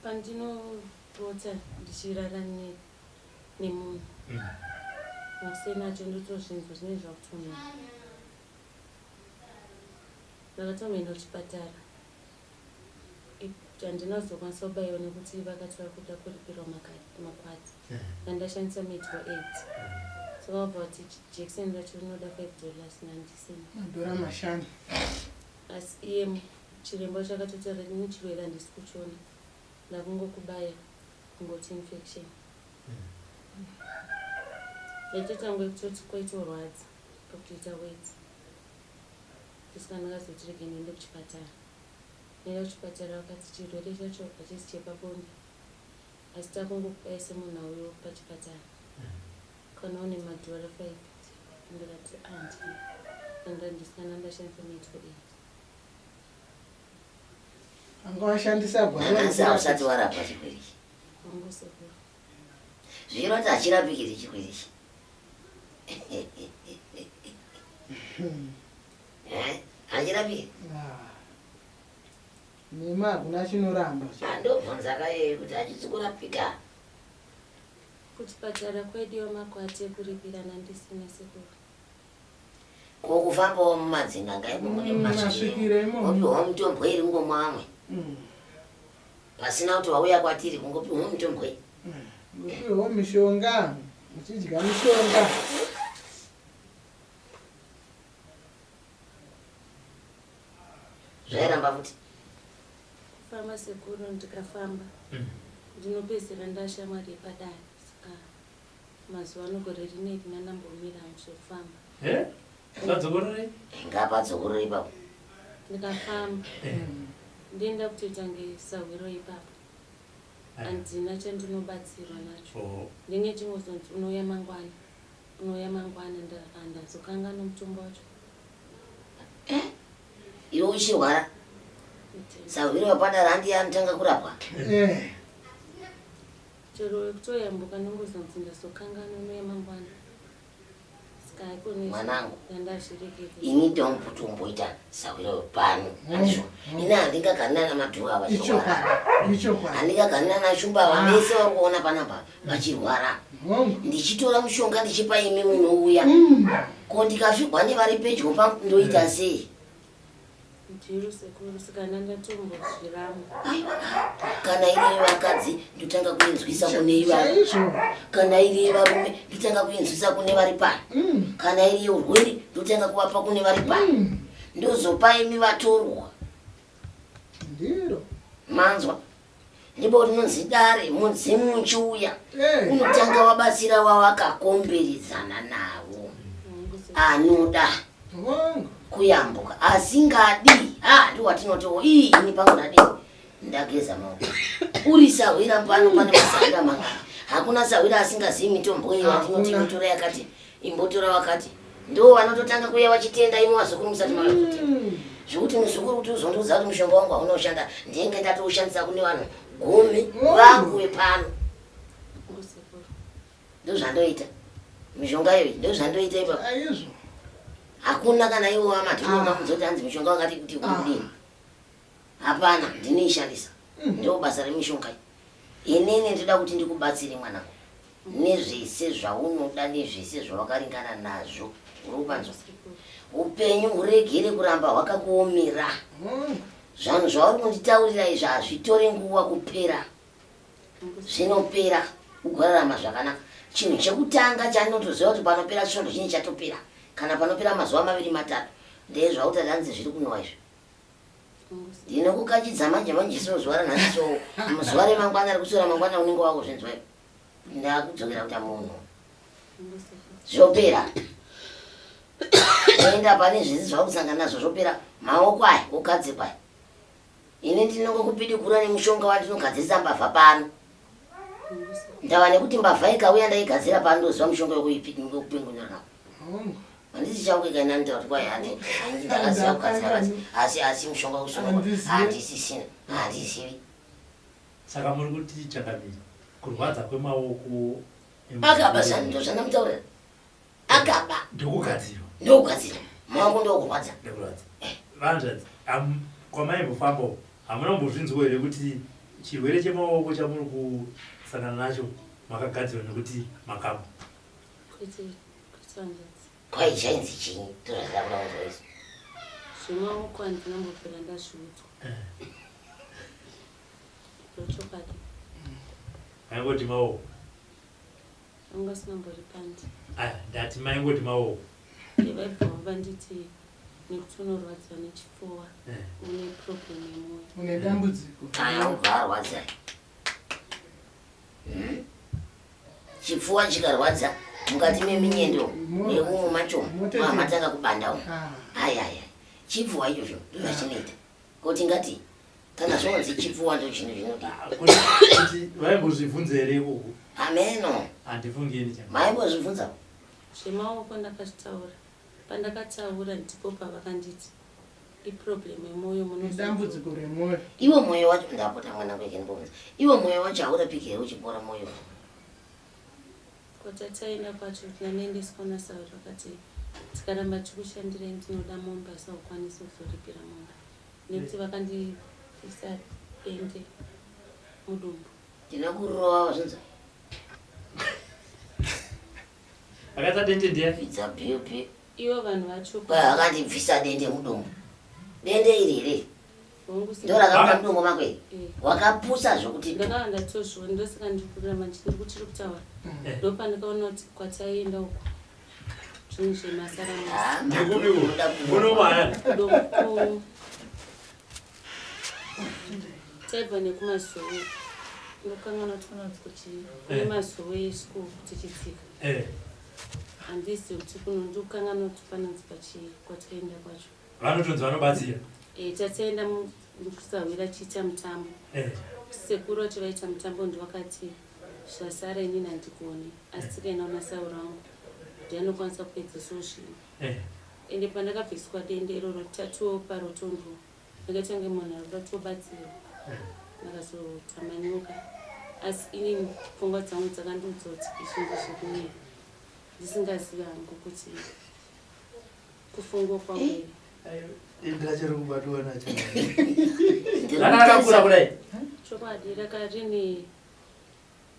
pandinorota ndichirara nemunhu masenacho ndotozvinzwa zvine zvakutonha ndakatomboenda kuchipatara handinazokwanisa kubayiwa nekuti vakati vari kuda kuripirwa makwati andashandisa metro 8 saka vabva kuti jekiseni racho rinoda $5 nandisina madhora mashanu asi iye chiremba chakatotaura ini chirwere handisi kuchiona ndakungokubaya kungoti infection yaitotangwe kutoti kwaitorwadza pakutoita wet ndisika ndakazoti rege ndiende kuchipatara nenda kuchipatara vakati chirwere chacho hachisi chepabonde asi takungokupai semunhu auyo pachipatara kana une madhora 5 ndikati ndandisika ndandashandisa metro 8 anga washandisa anasi ausati warapa chirwere ichi wangosekura zviroti hachirapikiri chirwere ichi hachirapikiri nemi hakuna chinoramba andobvunza kaye kuti hachisi kurapika kuchipatara kwaidiwa makwati ekuripira nandisina sekuru kokufambawo mumadzinga ngaipo mune masvikiroopiwa mutombo iri ngomwamwe pasina kuti wauya kwatiri kungopiwa mutombo iyi ngopiwawo mishonga muchidya mishonga zvairamba futi kufamba sekuru ndikafamba ndinopedzera ndashamwari yepadare saka mazuva anogore rinei nandambomira muchofamba zadzokororei ngapadzokore ipapo ndikafamba ndienda kutoita ngesahwiro ipapo handina chandinobatsirwa nacho ndinge chingozonzi unouya mangwana ndazokanga nomutombo wacho iwe uchirwara sahwiro yepadare handi yanotanga kurapwa chero kutoyambuka nongozonzi ndazokanga nonouya mangwana mwanangu inidawo mutomboita sahwiro pano andizvo ine handingaganina namadhuru avachirwara handingaganina nashumba vamese vari kuona panapa vachirwara ndichitora mushonga ndichipa imi munouya ko ndikafikwa nevari pedyo pangu ndoita sei ndiru sekuru saka ndandatombozviramo kana iri vakadzi ndotanga kuinzwisa kune ivavo kana iri varume ndotanga kuinzwisa kune vari pano kana iri urwere ndotanga kuvapa kune vari pano ndozopa imi vatorwa ndiro manzwa ndipo rinonzi dare mudzimu uchiuya unotanga wabatsira wawakakomberedzana navo anoda kuyambuka asingadi ndiwatinoto ini pangodadi ndageza maoko uri sahwira pano pane masahwira mangana hakuna sahwira asingazivi mitombo iyo watinoti mitora yakati imbotora wakati ndo vanototanga kuya vachitenda imi wazukuru musati mavakutenda zvokuti muzukuru kuti uzondiudza kuti mushonga wangu hauna kushanda ndenge ndatoushandisa kune vanhu 10 vangu vepano ndozvandoita mishonga iyoyi ndozvandoita ipapo hakuna kana iwo wamatinonga kuzoti hanzi mishonga wakati kuti kudini hapana ndinoishandisa ndo basa remishonga inini ndoda kuti ndikubatsire mwanangu nezvese zvaunoda nezvese zvawakaringana nazvo urupanzwa upenyu huregere kuramba hwakakuomera zvanhu zvauri kunditaurira izvi hazvitore nguva kupera zvinopera ugorarama zvakanaka chinhu chekutanga chandinotoziva kuti panopera chondo chini chatopera kana panopera mazuva 2-3 ndezvautati hanzi zviri kunowa izvi ndinokukachidza manje sino zuva ranhasi so muzuva remangwana rekusora mangwana unenge wako zvinzwa ndakudzokera kuta munhu zvopera oenda pane zvisi zvakusangana nazvo zvopera maoko aya ogadzikwa aya ini ndinongokupidikura nemushonga wandinogadzirisa mbavha pano ndava nekuti mbavha ikauya ndaigadzira pano ndoziva mushonga wekupingunyura nawo handisi chauke kana ntauri kwai ndakaziva kukadzi asi mushonga kusungwa handisisina handisivi. Saka muri kuti Changamire kurwadza kwemaoko akaba sando zvanamutaurira akaba ndokugadzira maoko ndokurwadza vanzvadzi kwamaimbofambawo hamuna kumbozvinzwa here kuti chirwere chemaoko chamuri kusangana nacho makagadzirwa nekuti makamba kwai chainzi chinyi tozvada kuda kuzoisa zvemaoko handinambopera ndazviudzwa ndochokwadi maingoti maoko anga sinambori pandi ndati maingoti maoko vaibva vanditi nekuti unorwadziwa nechipfuwa une problem yemwoyo une dambudziko ukarwadza chipfuwa chikarwadza mukati meminyendo nemumwe macho matanga kubandawo ayaya chipfuwa ichocho ndozvachinoita kuti ngati kana zvonzi chipfuwa ndo chinhu kuti vaimbozvibvunza here ikoko ameno handifungeni maimbozvibvunza zvemaoko ndakazvitaura pandakataura ndipo pavakanditi iproblem yemwoyo dambudziko remwoyo iwe mwoyo wacho ndapota mwana kwekendibonza iwe mwoyo wacho haurapiki here uchipora mwoyo kwatataenda kwacho tinanoendeswa nasauri vakati tikaramba tikushandirei ndinoda mombe asi haukwanisi kuzoripira mombe nekuti vakandifisa dende mudumbu ndinokurova wazvinza akata dende ndiya fidza bp ivo vanhu vacho akandibvisa dende mudumbu dende iri here ndorakauta mudumbu makwei wakapusa zvokuti ndakawanda tozviona ndosaka ndikurama ndiri kuchiri kutaura ndopa ndikaona kuti kwataienda uko zvinhu zvemasara domku taibva nekumazowe ndokangana toona kuti kune mazowe eschool tichitsika handizivi kuti kuno ndokangana kuti panonzi kwataenda kwacho vanotonzi vanobatsira tataenda kusawira chiita mutambo sekuru vacho vaita mutambo ndovakati zvasara inini handikoni asi tikaenda kuna sauro wangu ndianokwanisa kupedza so zvino ende pandakabviswa dende iroro tatuwo parotondo ndakatange munhu arikuda tobatsira ndakazotamanyuka asi inini pfungwa dzangu dzakandiudza kuti izvi ndezvekunyika ndisingazivi hangu kuti kufungwa kwangu ndachiri kubatwa nacho rakakura kudai chokwadi raka rine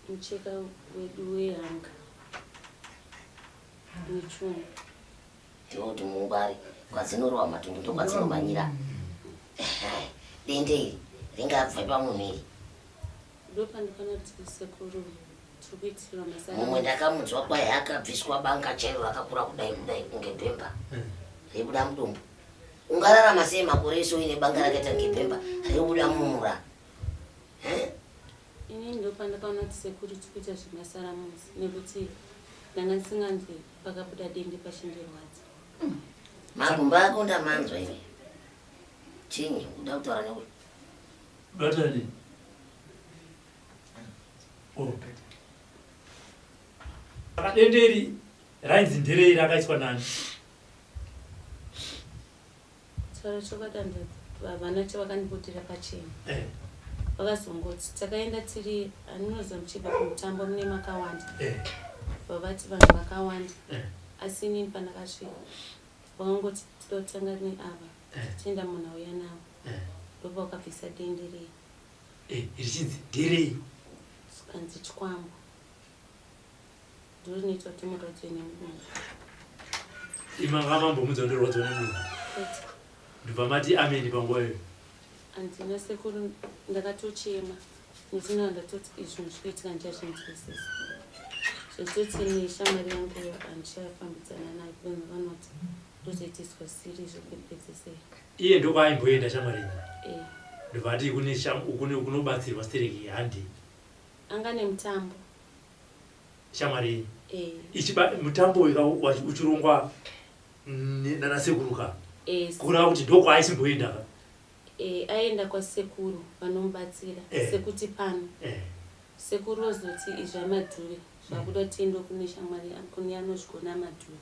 mucheka wedu wehanga nechungu ndikuti mungwari kwadzinorova matumbu ndokwadzinomanyira dende iri ringabva pamumiri ndopandikana kuti sekuru tiri kuitirwa masara mumwe ndakamunzwa kwai akabviswa banga chairo rakakura kudai kudai kunge pemba reibuda mudumbu ungararama sei makore eso uine banga rakaita ngepemba reibuda mumura inini ndopandakaona kuti sekuru tiri kuita zvemasara musi nekuti ndanga ndisinganzi pakabuda dende pachindirwadza magumba ako ndamanzwa ive chinyi uda kutaura neuyu batani denderi rainzi nderei rakaiswa nani taura chokwadi vana chavakandipotera pachena vakazongoti takaenda tiri handinoziva muchibva kumutambo mune makawanda vavati vanhu vakawanda asi inini pandakasvika vakangoti totanga neava tienda munhu auya navo ndopa vakabvisa dende rei richinzi nderei kanzi chikwambo ndiro rinoita kuti murwadziwe nemudumbu imanga mambomudza ndorwadziwa nemudumbu ndibva mati ameni panguvayo handina sekuru ndakatochema netinaa ndatoti izvinhu zvikuitika ndichazvinzwisisa zvototi neshamwari yanguyo handichafambidzana nayo vanhu vanoti ndozoitiswa siri zvekupedzisei iye ndokaaimboenda shamwari ndobvati kunobatsirwa stereki handi anga nemutambo shamwari mutambo uchirongwa nanasekuruka kurava kuti ndokwaaisomboenda aenda kwasekuru vanomubatsira sekuti pano sekuru ozoti izvi amadhure zvakuda tiendo kune shamwari kune anozvigona amadhure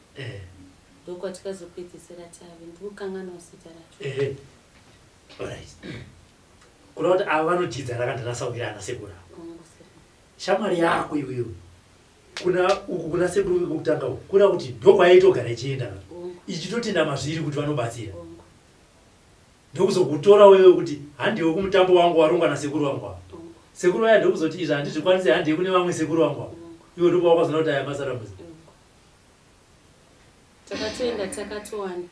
ndokwatikazopedzisira tave ndikukanganwa zita racho. Alright. Kuna kuti ava vanodzidza rakandanasaukira ana sekuru shamwari yako iwewe kuna uku kuna sekuru kutanga uku kuna kuti ndokwaitogara ichienda ichitotenda mazviri kuti vanobatsira ndokuzokutora wewe kuti handiwe kumutambo wangu warongwa nasekuru wangu sekuru vaya ndokuzoti izvi handizvikwanisi handiwe kune vamwe sekuru wangu iwe ndopa wakazona kuti aya masaramuzi takatoenda takatowana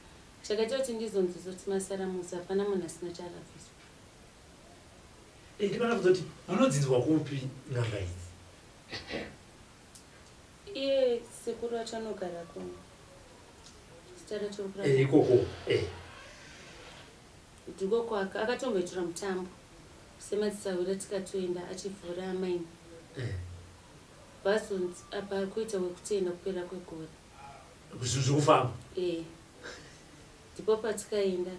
chakaita kuti ndizonzi zoti masaramuzi hapana munhu asina charabviswa. ndipana kuzoti unodzinzwa kupi n'anga idzi iye sekuru acho anogara kuno zita racho ikoko ndikoko akatomboitora mutambo semadzisawira tikatoenda achivhura amaini bhazonzi apa kuita wekutenda kupera kwegore zvekufamba ndipo patikaenda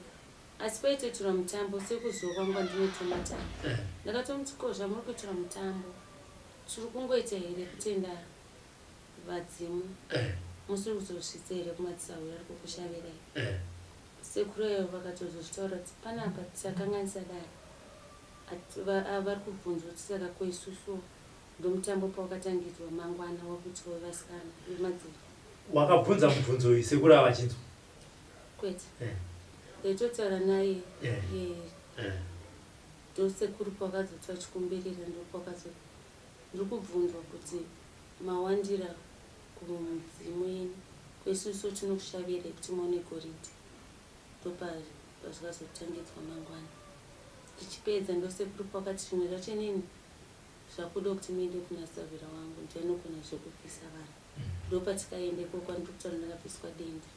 asi paitoitora mutambo sekuzovangwa ndinotomatamba ndakatomutikozva muri kuitora mutambo tiri kungoita here kutenda vadzimu musiri kuzosvitsa here kumadzisawira ari kukushavirai sekuruyo vakatozozvitaura kuti panapa tisakanganisa dare vari kubvunza kuti saka kweisusu ndomutambo pawakatangidzwa mangwana wakuti wevasikana vemadziro wakabvunza mubvunzo uyu sekuru avachinzwa kwete ndaitotaura naye ndosekuru pawakazoti vachikumbirira ndopawakazo ndiri kubvunzwa kuti mawandira kumudzimu yeni kweisusu tinokushavire kuti muone goridhe ndopazvikazotangidzwa mangwana tichipedza ndosekuru pakati zvimwe zvacho nini zvakuda kuti muende kuna savira wangu ndianogona zvekubvisa vanhu ndopatikaende ikoko ndikutaura ndakabviswa dende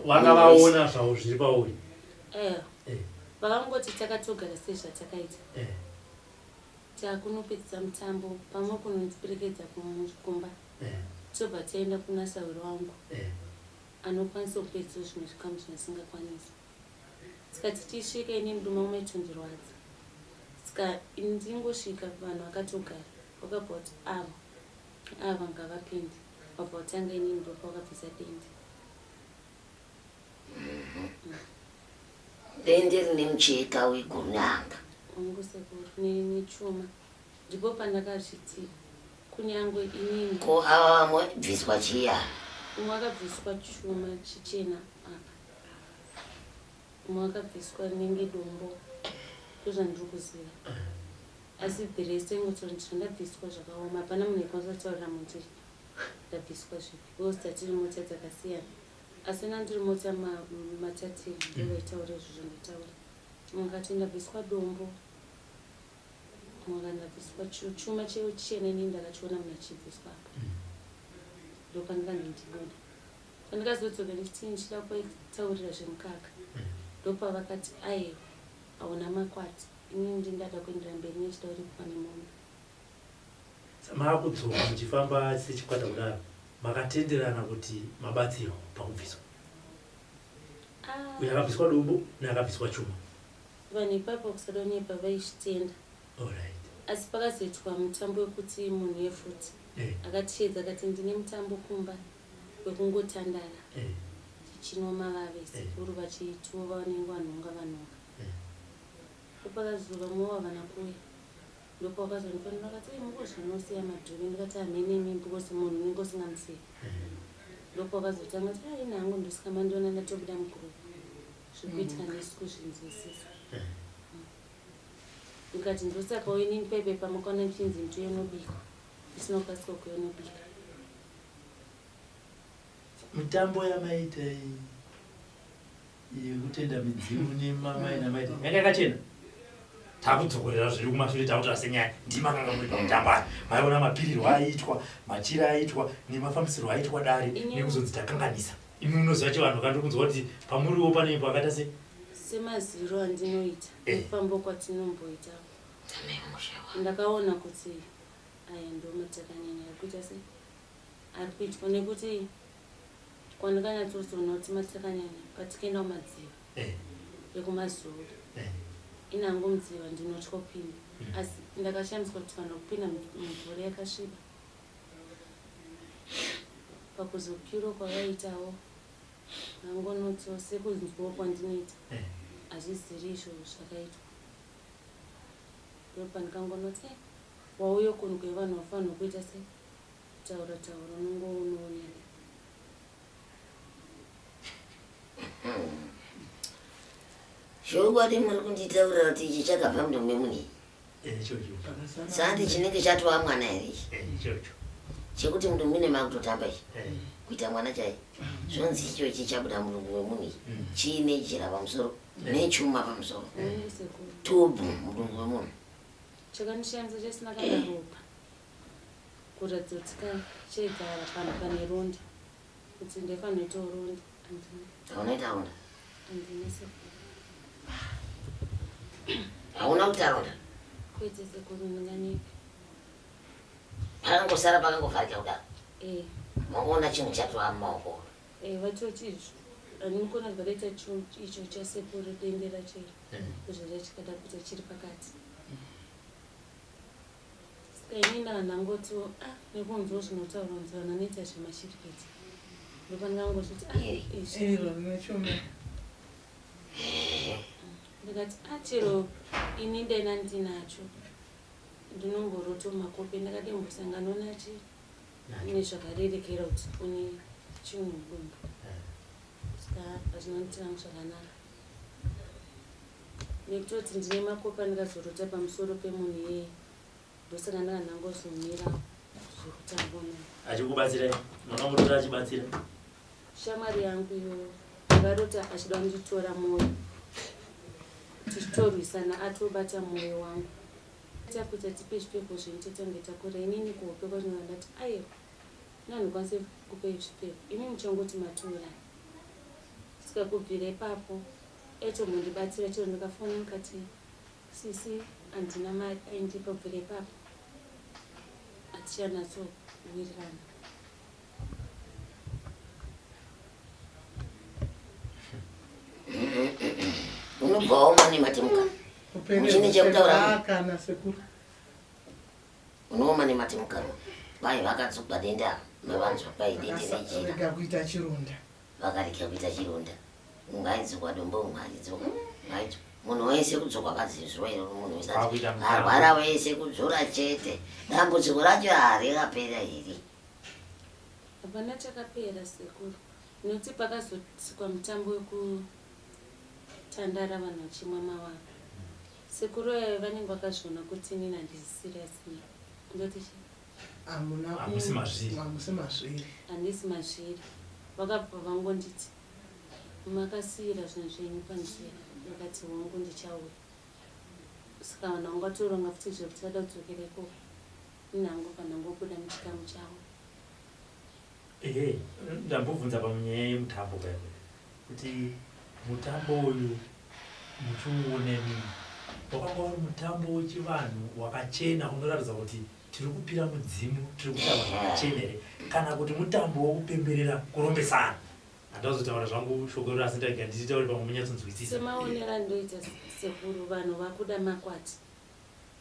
vakavaona zvavo zviri pauri vakangoti takatogara sezvatakaita takunopedzisa mutambo pamwe kunondiperekedza kumba tobva taenda kuna savira wangu anokwanisa kupedza zvimwe zvikamu zvinasingakwanisa tikati tisvika ine muduma umwe tondirwadza saka ndingosvika vanhu vakatogara vakabva kuti ava ngavapinde vabva kutanga inini ndopa vakabvisa dende dende rine mucheka wegunanga ungusekuru nechuma ndipo pandakazviti kunyangwe inini ko ava vamwe bviswa chiya umwe akabviswa chuma chichena apa umwe akabviswa nenge dombo ndozvandiri kuziva asi the rest ingotaura kuti zvandabviswa zvakaoma hapana munhu aikwanisa kutaurira mundiri ndabviswa zvipi because tatiri mota dzakasiyana asi nandiri mota matatiri ndovaitaura izvo zvandotaura umwe akati ndabviswa dombo umwe akandabviswa chuma chena inini ndakachiona munhu achibviswa apa ndopandikandondibuda pandikazodzoka ndichiti ndichida kutaurira zvemukaka ndopavakati aiwa hauna makwati inini ndingada kuendera mberi nechida uri kupa nemombe maakudzoka muchifamba sechikwata kudaro makatenderana kuti mabatsiro pakubviswa uyo akabviswa dombo neakabviswa chuma vanhu ipapo kusada nepa vaizvitenda asi pakazoitwa mutambo wekuti munhu yefuti akatiedza akati ndine mutambo kumba wekungotandara tichinwa mavave sekuru vachitova vanenge vanhonga ndopakazuva mova vana kuya ndopakazondifanira akati mungozvinosiya madhuvi ndikati hamhenemi because munhu unenge usingamusiya ndopakazotanga ti inhangu ndosikama ndiona ndatobuda mugurupu zvikuitika ndisi kuzvinzwisisa ndikati ndosaka inini pepe pamakwana nchinzi ntoyonobika isina kukasika kuyonobika mitambo yamaita yekutenda midzimu nemamai namaita yanga yakachena takudzokorera zviri kumashure takutora senyaya ndimakanga muri pamutambo aya maiona mapirirwo aiitwa machira aiitwa nemafambisirwo aiitwa dare nekuzonzi takanganisa imi unoziva chevanhu kandi kunzwa kuti pamuriwo pane pakata sei semaziro andinoita nekufamba kwatinomboita ndakaona kuti aya ndomatakanyanya ari kuita sei ari kuitwa nekuti kwandikanyatsozoona kuti matakanyanya patikaenda kumadziva ekumazuva inhango mudziva ndinotya kupinda asi ndakashamiswa kuti vanhu kupinda mumvura yakasviba pakuzokiro kwavaitawo nangonotso sekunzwa kwandinoita hazviziri izvo zvakaitwa ndopa ndikangonoti wauyo kunhu kwevanhu vafanirwa kuita se taura unongoononera zvokwadi muri kunditaurira kuti ichi chakabva mundombe muni sandi chinenge chatova mwana here ichi chekuti mundombe nemakutotamba ichi kuita mwana chai zvonzi ichochi chabuda mulungu wemuni chiine jira pamusoro nechuma pamusoro tubhu mulungu wemunhu chakanishandisa chisina kana ropa kuratidza kuti chegara panhu pane ronda kuti ndefanira ronda haunoita ronda handina sekuru hauna kuita ronda kwete sekuru ndinganyepa pakangosara pakangofara kudaro maona chinhu chatova mumaoko vatoti izvo handinokona kuti vakaita icho chasekuru dendera chero kuzvira chikada kuita chiri pakati saka ini ndanangotiwo nekunzwa zvinotaurwa nzwana noita zvemashirikiti ndopa ndingangozviti ndikati chero ini ndena ndinacho ndinomboroto makopi ndakadembosangano nachi nezvakarerekera kuti une chinhu mudumbu saka hazvinonditirangu zvakanaka nekutoti ndine makopi andikazorota pamusoro pemunhu iyeye ndosaka ndakanangozomira zvekutambona achikubatsirai makamurota achibatsira shamwari yangu iyoyo akarota achida kunditora mwoyo tichitorwisana atobata mwoyo wangu takuita tipe zvipfeko zvenitetange takura inini kuhope kwazvinova ndati aiwa nandikwanise kupe zvipfeko imi muchangoti matura saka kubvira ipapo mundibatsira chero ndikafona mukati sisi handina mari aindipa kubvira ipapo hatichanatsowirirana unobvawo mane matemukana muchine chekutaura unooma nematemukana vai vakadzogwa denda mavanzwa pai dende nejira kuita chironda vakareka kuita chironda umwe aidzokwa dombo umwe aidzokwa aito munhu wese kudzokwa kadzizwa iro munhu wese arwara wese kudzora chete dambudziko racho harikapera here hapana chakapera sekuru nekuti pakazotsikwa mutambo wekutandara vanhu vachimwa mavava sekuru yayo vanenge vakazviona kuti inini handisi siriyasi ndoti hamusi mazviri handisi mazviri vakabva vangonditi makasiyira zvinhu zvenyu panzira vakati wangu ndichauya saka vanhu vangatoronga futi zvekuti vada kudzokera ikoko inhango kana ngobuda muchikamu chavo ndambobvunza panyaya yemutambo kaya kuti mutambo uyu muchiuoneni wakanga uri mutambo wechivanhu wakachena unoratidza kuti tiri kupira mudzimu tiri kutamba zvakachena here kana kuti mutambo wokupemberera kurombesana handazotaura zvangu shoko riro asi ndaga ndichitauri pamwe munyatsonzwisisa semaonera ndoita sekuru vanhu vakuda makwati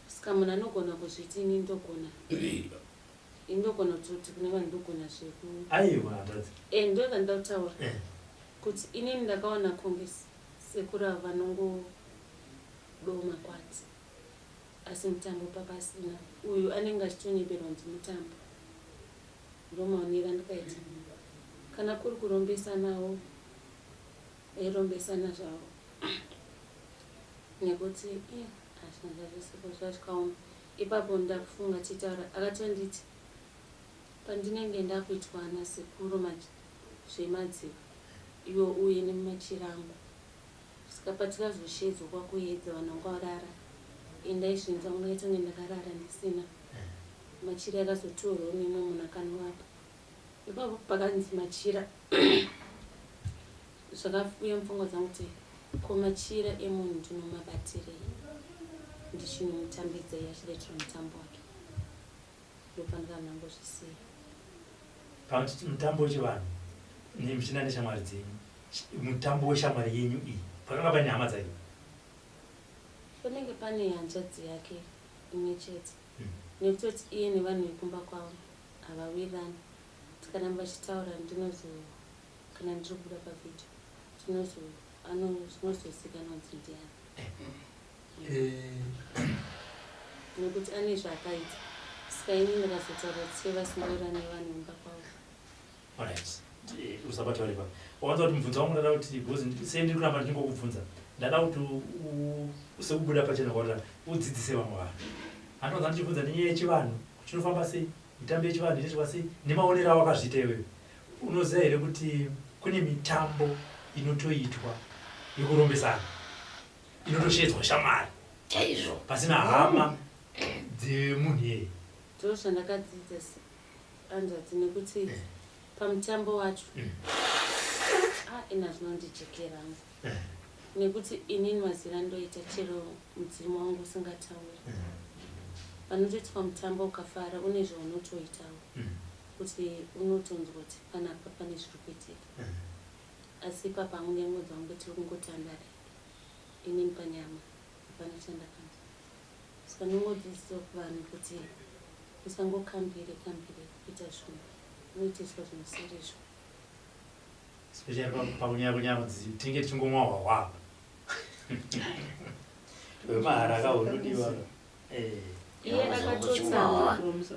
saka munhu anogona kuzviti ini ndogona kuti kune vanhu ndogona zveku aiwa handadzi ndoka ndakutaura kuti inini ndakaona kunge sekuru avo vanongodo makwati asi mutambo papasina uyu anenge achitonyeberwa nzi mutambo ndomaonera ndikaita kana kuri kurombesanawo eirombesana zvavo nekuti hazvinazvasekuru zvazvikaoma ipapo ndakufunga chitaura akatonditi pandinenge ndakuitwa nasekuru zvemadziro iwo uye nemachirangu saka patikazosheedzwa kwakuedza vanhu vangarara endaizvinza unaitonge ndakarara ndisina machira akazotorwa nemwe munhu akanovapa ipapo pakanzi machira zvakafuya mupfungwa dzangu kuti ko machira emunhu ndinomabatirei ndichinomutambidza achiletera mutambo wake ndopandanangozvisiya pamuti mutambo wechivanhu muchina neshamwari dzenyu mutambo weshamwari yenyu iyi pakanga pane hama dzayo panenge pane hanzvadzi yake imwe chete nekutoti iye nevanhu vekumba kwavo havawirirani tikaramba achitaura kana ndiri kubuda pavhidhio zvinozosikanwa kuti ndiani nekuti ane zvaakaita saka ini ndakazotaura kuti sevasindora nevanhu imba kwavo. Alright. Usabataure pa. Wawanza kuti mubvunzo wangu ndada kuti because sendi kuramba ndingokubvunza. Ndada kuti usekubuda pachena kwaura udzidzise vamwe vanhu. Anoza ndichibvunza nenyaya yechivanhu chinofamba sei, mitambo yechivanhu inoitwa sei, nemaonero awo akazviita iwewe. Unoziva here kuti kune mitambo inotoitwa yekurombesana, inotoshedzwa shamari chaizvo pasina hama dzemunhu iyeye. Ndo zvandakadzidza anzvadzi nekuti pamutambo wacho ina zvinondijekera hangu nekuti inini mazira ndoita chero mudzimu wangu usingatauri. Panototi pamutambo ukafara une zvaunotoitawo kuti unotonzwa kuti panapa pane zviri kuitika, asi papa hangu nenguva dzangu tiri kungotandara inini panyama hapana chandakanza. Saka ndingodzidzisa kuvanhu kuti musangokambire kuita zvinhu, unoitiswa zvinosirezvo. Especially pakunyama tinge tichingomwa hwahwa wemahara akaunodiwa.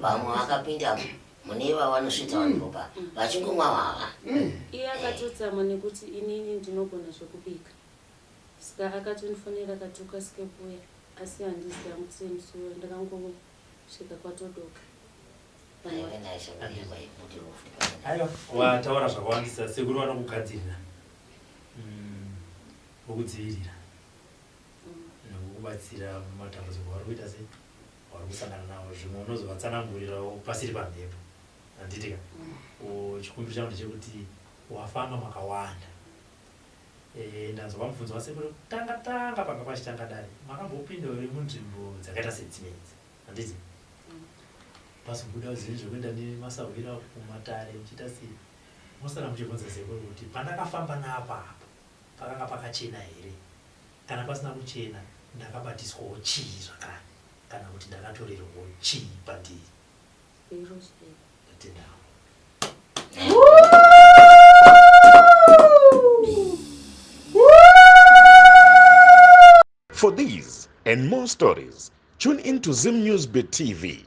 vamwe vakapinda mune vavanosvitsa vanhupa vachingomwa hwahwa. Iye akatotsama nekuti inini ndinogona zvekubika, saka akatondifonera akatoka sikepuya, asi handizi amusemusuwo ndakangosvika kwatodoka. Aiwa, wataura zvakawandisa sekuru vanokugadzirira wokudzivirira nokubatsira mumatambudziko vari kuita sei, vari kusangana nawo, zvimwe unozovatsanangurirawo pasiri pamhepo. Handitika chikumbiro changu ndechekuti wafamba makawanda. Ndanzwa mubvunzo wasekuru tanga panga pachitanga dare makambopinda uri munzvimbo dzakaita sedzimedzi, handiti? Pazobuda zvinhu zvekuenda nemasahwira kumatare muchiita sei, mosara muchibvunza sekuru kuti pandakafamba naapa pakanga pakachena here, kana pasina kuchena ndakabatiswawo chii zvakare, kana kuti ndakatorerwawo chii pandiri. Ndatendawo. For these and more stories, tune in to Zim News Bit TV.